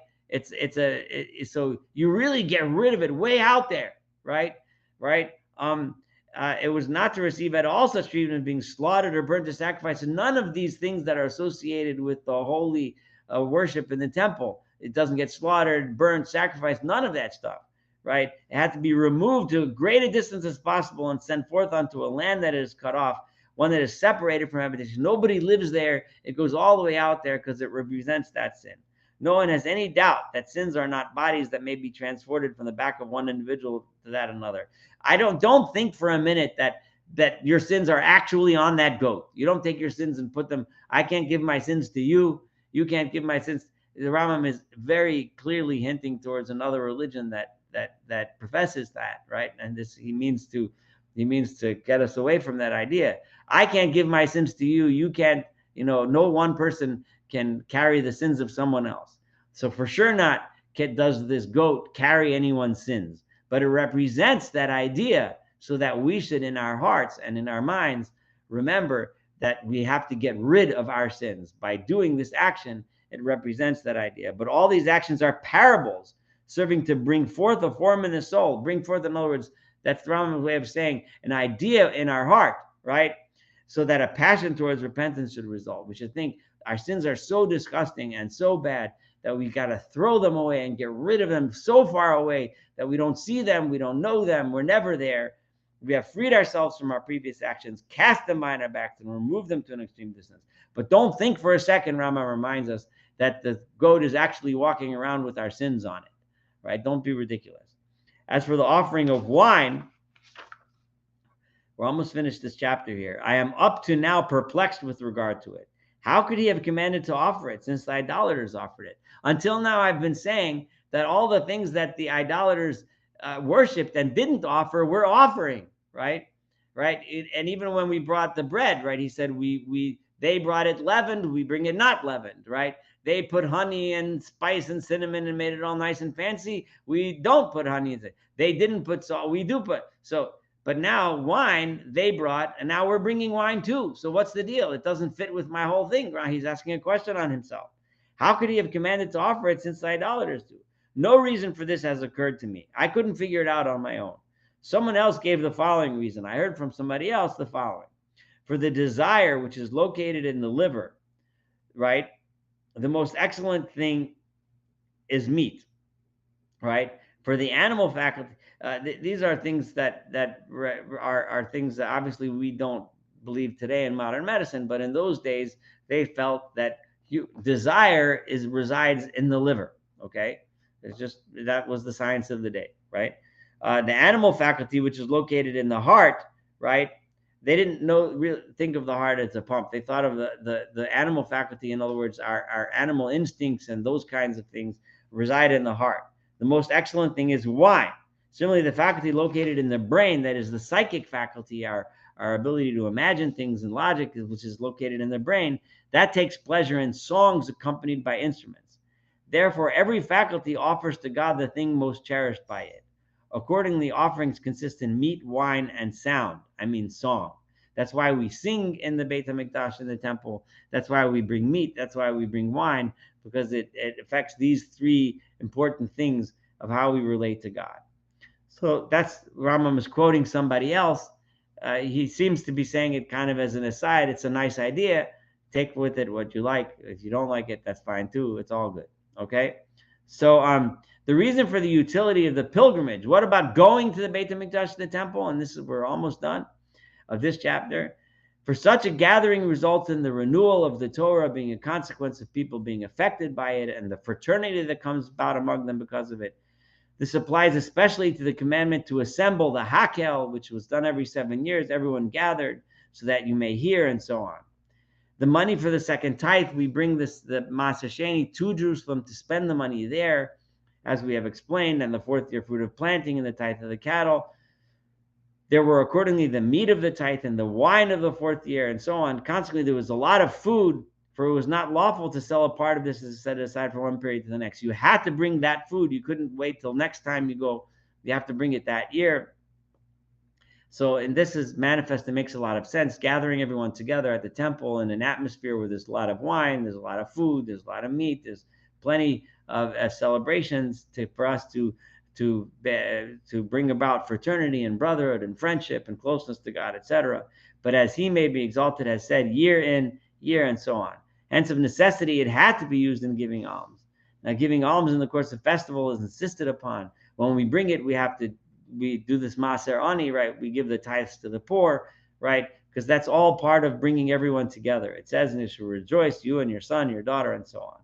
So you really get rid of it way out there, right? It was not to receive at all such treatment as being slaughtered or burnt to sacrifice. And none of these things that are associated with the holy worship in the temple. It doesn't get slaughtered, burned, sacrificed, none of that stuff, right? It had to be removed to as great a distance as possible and sent forth unto a land that is cut off, one that is separated from habitation. Nobody lives there. It goes all the way out there because it represents that sin. No one has any doubt that sins are not bodies that may be transported from the back of one individual to that another. I don't think for a minute that your sins are actually on that goat. You don't take your sins and put them. I can't give my sins to you. You can't give my sins. The Rambam is very clearly hinting towards another religion that professes that, right? And this he means to get us away from that idea. I can't give my sins to you. You can't. No one person can carry the sins of someone else. So for sure not does this goat carry anyone's sins, but it represents that idea so that we should, in our hearts and in our minds, remember that we have to get rid of our sins. By doing this action, it represents that idea. But all these actions are parables serving to bring forth a form in the soul. Bring forth, in other words, that's the Rambam's way of saying an idea in our heart, right? So that a passion towards repentance should result. We should think our sins are so disgusting and so bad that we got to throw them away and get rid of them so far away that we don't see them, we don't know them, we're never there. We have freed ourselves from our previous actions, cast them behind our backs, and remove them to an extreme distance. But don't think for a second, Rambam reminds us, that the goat is actually walking around with our sins on it, right? Don't be ridiculous. As for the offering of wine, we're almost finished this chapter here. I am up to now perplexed with regard to it. How could he have commanded to offer it, since the idolaters offered it? Until now, I've been saying that all the things that the idolaters worshipped and didn't offer, we're offering, right? And even when we brought the bread, right? He said they brought it leavened, we bring it not leavened, right? They put honey and spice and cinnamon and made it all nice and fancy. We don't put honey. They didn't put salt. We do put so. But now wine they brought, and now we're bringing wine too. So what's the deal? It doesn't fit with my whole thing. He's asking a question on himself. How could he have commanded to offer it since the idolaters do? No reason for this has occurred to me. I couldn't figure it out on my own. Someone else gave the following reason. I heard from somebody else the following. For the desire which is located in the liver, right? The most excellent thing is meat, right? For the animal faculty, these are things that are things that obviously we don't believe today in modern medicine, but in those days they felt that desire resides in the liver. Okay, it's just that was the science of the day, right? The animal faculty, which is located in the heart, right? They didn't think of the heart as a pump. They thought of the animal faculty, in other words, our animal instincts and those kinds of things reside in the heart. The most excellent thing is wine. Similarly, the faculty located in the brain, that is the psychic faculty, our ability to imagine things and logic, which is located in the brain, that takes pleasure in songs accompanied by instruments. Therefore, every faculty offers to God the thing most cherished by it. Accordingly, offerings consist in meat, wine, and sound. I mean song. That's why we sing in the Beit HaMikdash, in the temple. That's why we bring meat. That's why we bring wine, because it affects these three important things of how we relate to God. So that's, Rambam is quoting somebody else. He seems to be saying it kind of as an aside. It's a nice idea. Take with it what you like. If you don't like it, that's fine too. It's all good. Okay, so the reason for the utility of the pilgrimage. What about going to the Beit HaMikdash, the temple? And this is, we're almost done of this chapter. For such a gathering results in the renewal of the Torah being a consequence of people being affected by it and the fraternity that comes about among them because of it. This applies especially to the commandment to assemble the Hakel, which was done every 7 years, everyone gathered so that you may hear, and so on. The money for the second tithe, we bring the Maaser Sheni to Jerusalem to spend the money there, as we have explained, and the fourth year fruit of planting and the tithe of the cattle. There were accordingly the meat of the tithe and the wine of the fourth year, and so on. Consequently, there was a lot of food, for it was not lawful to sell a part of this as set aside for one period to the next. You had to bring that food. You couldn't wait till next time you go. You have to bring it that year. So, and this is manifest, it makes a lot of sense. Gathering everyone together at the temple in an atmosphere where there's a lot of wine, there's a lot of food, there's a lot of meat, there's plenty of celebrations for us to bring about fraternity and brotherhood and friendship and closeness to God, etc. But as he may be exalted, has said, year in, year, and so on. Hence, of necessity, it had to be used in giving alms. Now, giving alms in the course of festival is insisted upon. When we bring it, we do this Maaser Ani, right? We give the tithes to the poor, right? Because that's all part of bringing everyone together. It says, and you should rejoice, you and your son, your daughter, and so on.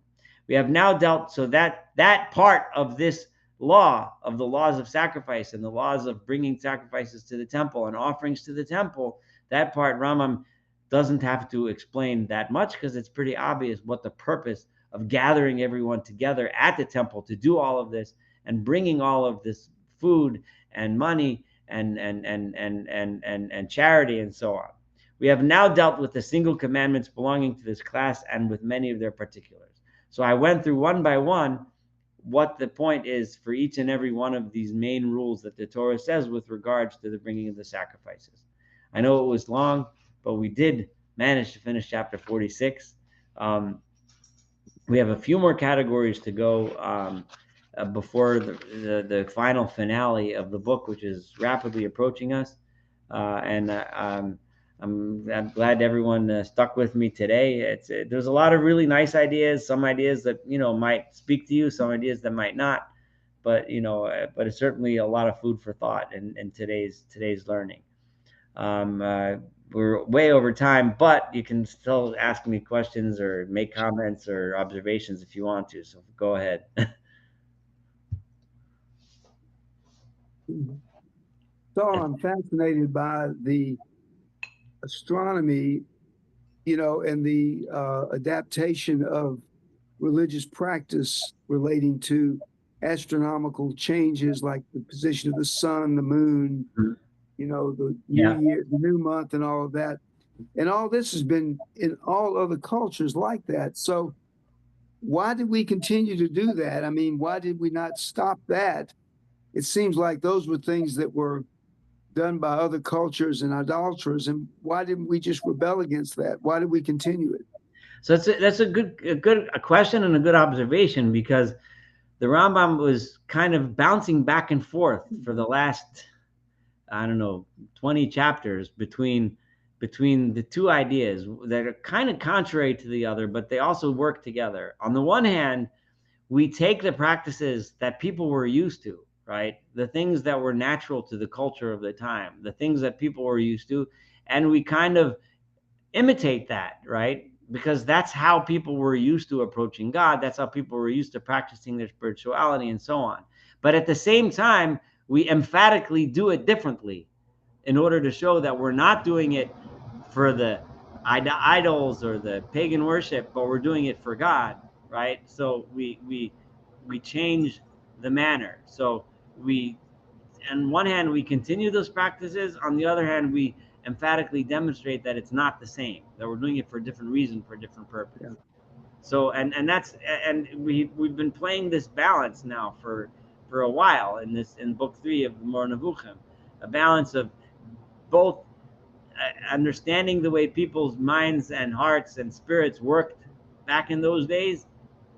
We have now dealt, so that part of this law, of the laws of sacrifice and the laws of bringing sacrifices to the temple and offerings to the temple, that part Rambam doesn't have to explain that much, because it's pretty obvious what the purpose of gathering everyone together at the temple to do all of this and bringing all of this food and money and charity and so on. We have now dealt with the single commandments belonging to this class and with many of their particulars. So I went through one by one what the point is for each and every one of these main rules that the Torah says with regards to the bringing of the sacrifices. I know it was long, but we did manage to finish chapter 46. We have a few more categories to go before the final finale of the book, which is rapidly approaching us. I'm glad everyone stuck with me today. There's a lot of really nice ideas, some ideas that might speak to you, some ideas that might not, but but it's certainly a lot of food for thought in today's learning. We're way over time, but you can still ask me questions or make comments or observations if you want to. So go ahead. So I'm fascinated by the astronomy, and the adaptation of religious practice relating to astronomical changes like the position of the sun, the moon, the new year, the new month, and all of that. And all this has been in all other cultures like that. So why did we continue to do that? I mean, why did we not stop that? It seems like those were things that were done by other cultures and idolaters. And why didn't we just rebel against that? Why did we continue it? So that's a good question and a good observation, because the Rambam was kind of bouncing back and forth for the last, I don't know, 20 chapters between the two ideas that are kind of contrary to the other, but they also work together. On the one hand, we take the practices that people were used to, right? The things that were natural to the culture of the time, the things that people were used to, and we kind of imitate that, right? Because that's how people were used to approaching God. That's how people were used to practicing their spirituality and so on. But at the same time, we emphatically do it differently in order to show that we're not doing it for the idols or the pagan worship, but we're doing it for God, right? So we change the manner. So on one hand, we continue those practices. On the other hand, we emphatically demonstrate that it's not the same, that we're doing it for a different reason, for a different purpose. Yeah. So we've been playing this balance now for a while in book 3 of Mor Nevuchim, a balance of both understanding the way people's minds and hearts and spirits worked back in those days,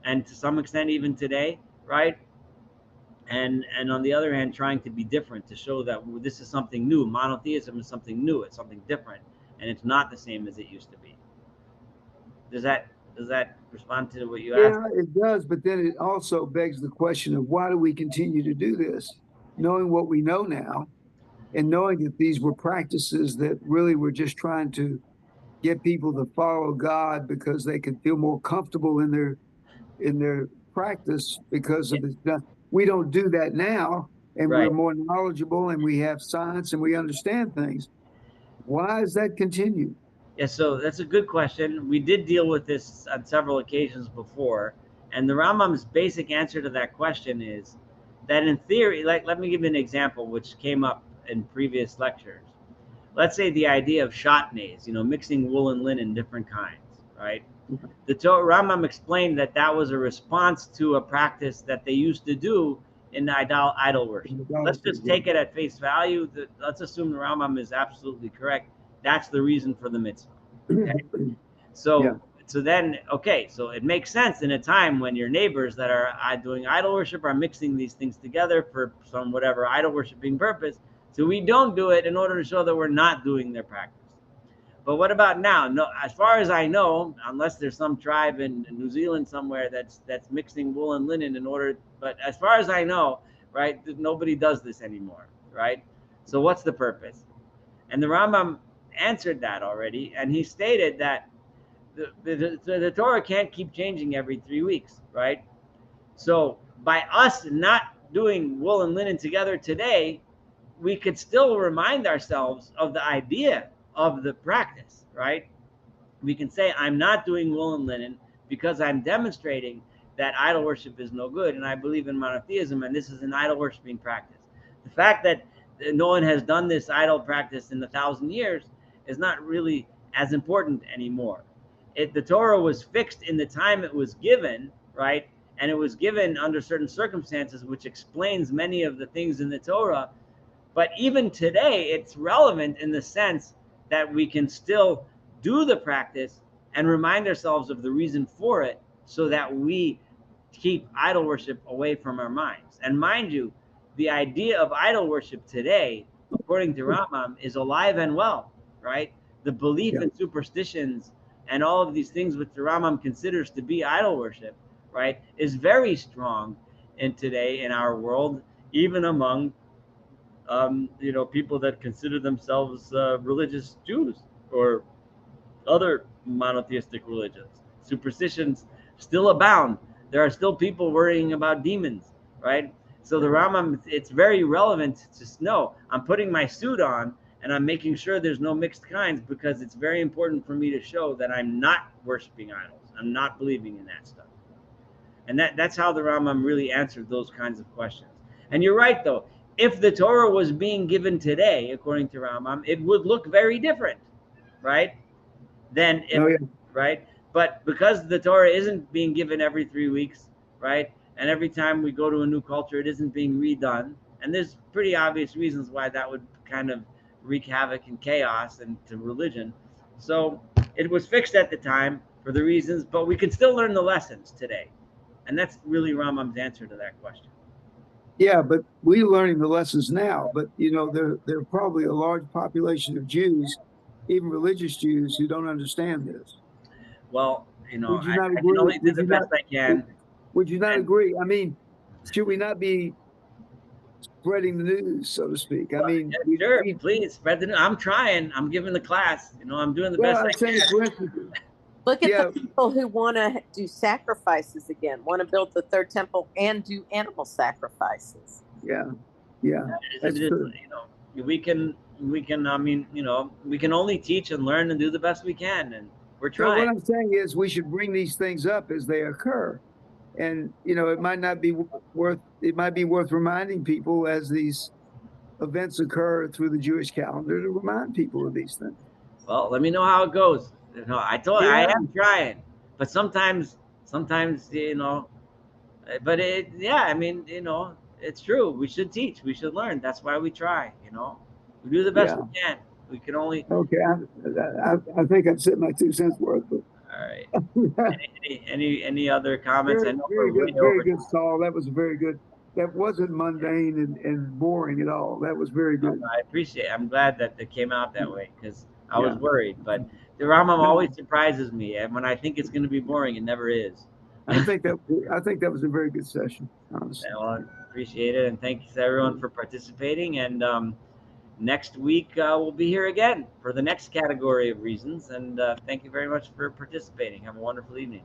and to some extent even today, right? And on the other hand, trying to be different, to show that this is something new. Monotheism is something new. It's something different, and it's not the same as it used to be. Does that Does that respond to what you asked? Yeah, it does. But then it also begs the question of why do we continue to do this, knowing what we know now, and knowing that these were practices that really were just trying to get people to follow God because they could feel more comfortable in their practice because Yeah, of the. We don't do that now, and we're right. more knowledgeable, and we have science, and we understand things. Why does that continue? Yeah, so that's a good question. We did deal with this on several occasions before, and the Rambam's basic answer to that question is that in theory, like let me give you an example which came up in previous lectures. Let's say the idea of shatnez, mixing wool and linen, different kinds, right? The Rambam explained that that was a response to a practice that they used to do in idol worship. Let's Idolatry, just take it at face value. Let's assume the Rambam is absolutely correct. That's the reason for the mitzvah. Okay, yeah, so then okay, so it makes sense in a time when your neighbors that are doing idol worship are mixing these things together for some whatever idol worshiping purpose. So we don't do it in order to show that we're not doing their practice. But what about now? No, as far as I know, unless there's some tribe in New Zealand somewhere that's mixing wool and linen in order. But as far as I know, right, nobody does this anymore, right? So what's the purpose? And the Rambam answered that already, and he stated that the Torah can't keep changing every 3 weeks, right? So by us not doing wool and linen together today, we could still remind ourselves of the idea of the practice, right? We can say, I'm not doing wool and linen because I'm demonstrating that idol worship is no good, and I believe in monotheism, and this is an idol worshiping practice. The fact that no one has done this idol practice in 1,000 years is not really as important anymore. The Torah was fixed in the time it was given, right? And it was given under certain circumstances, which explains many of the things in the Torah. But even today, it's relevant in the sense that we can still do the practice and remind ourselves of the reason for it so that we keep idol worship away from our minds. And mind you, the idea of idol worship today, according to Rambam, is alive and well, right? The belief yeah, in superstitions and all of these things which the Rambam considers to be idol worship, right, is very strong in today in our world, even among people that consider themselves religious Jews or other monotheistic religions. Superstitions still abound. There are still people worrying about demons, right? So the Rambam, it's very relevant to know I'm putting my suit on and I'm making sure there's no mixed kinds because it's very important for me to show that I'm not worshiping idols. I'm not believing in that stuff. And that's how the Rambam really answered those kinds of questions. And you're right, though. If the Torah was being given today, according to Rambam, it would look very different, right? Than if, oh yeah, right? But because the Torah isn't being given every 3 weeks, right? And every time we go to a new culture, it isn't being redone. And there's pretty obvious reasons why that would kind of wreak havoc and chaos and to religion. So it was fixed at the time for the reasons, but we can still learn the lessons today. And that's really Rambam's answer to that question. yeah. But we're learning the lessons now. But there are probably a large population of Jews, even religious Jews, who don't understand this. Well, Would you not I can agree? only do the best I can. Would you not And agree? I mean, should we not be spreading the news, so to speak? I well, mean, yeah, sure, please spread the news. I'm trying. I'm giving the class. I'm doing the well, best I'm I saying, can. for instance, Look at yeah, the people who want to do sacrifices again, want to build the third temple and do animal sacrifices. yeah, yeah. That's true. We can. I mean, we can only teach and learn and do the best we can, and we're So what trying. I'm saying is, we should bring these things up as they occur, and it might not be worth. It might be worth reminding people as these events occur through the Jewish calendar to remind people of these things. Well, let me know how it goes. I Yeah, am trying, but sometimes, but yeah, I mean, it's true. We should teach. We should learn. That's why we try. We do the best yeah. we can. We can only. Okay, I think I've said my 2 cents worth, but All right. Any other comments? I very, know we're very way good, very over. good, Saul. That was very good. That wasn't mundane and boring at all. That was very good. I appreciate it. I'm glad that it came out that way because I was Yeah. worried. But The Rambam always surprises me, and when I think it's going to be boring, it never is. I think that was a very good session, honestly. Well, appreciate it, and thanks everyone for participating. And next week we'll be here again for the next category of reasons. And thank you very much for participating. Have a wonderful evening.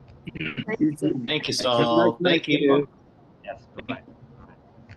You too. Thank you, Have a nice Saul. night. Thank you. Yes, bye bye.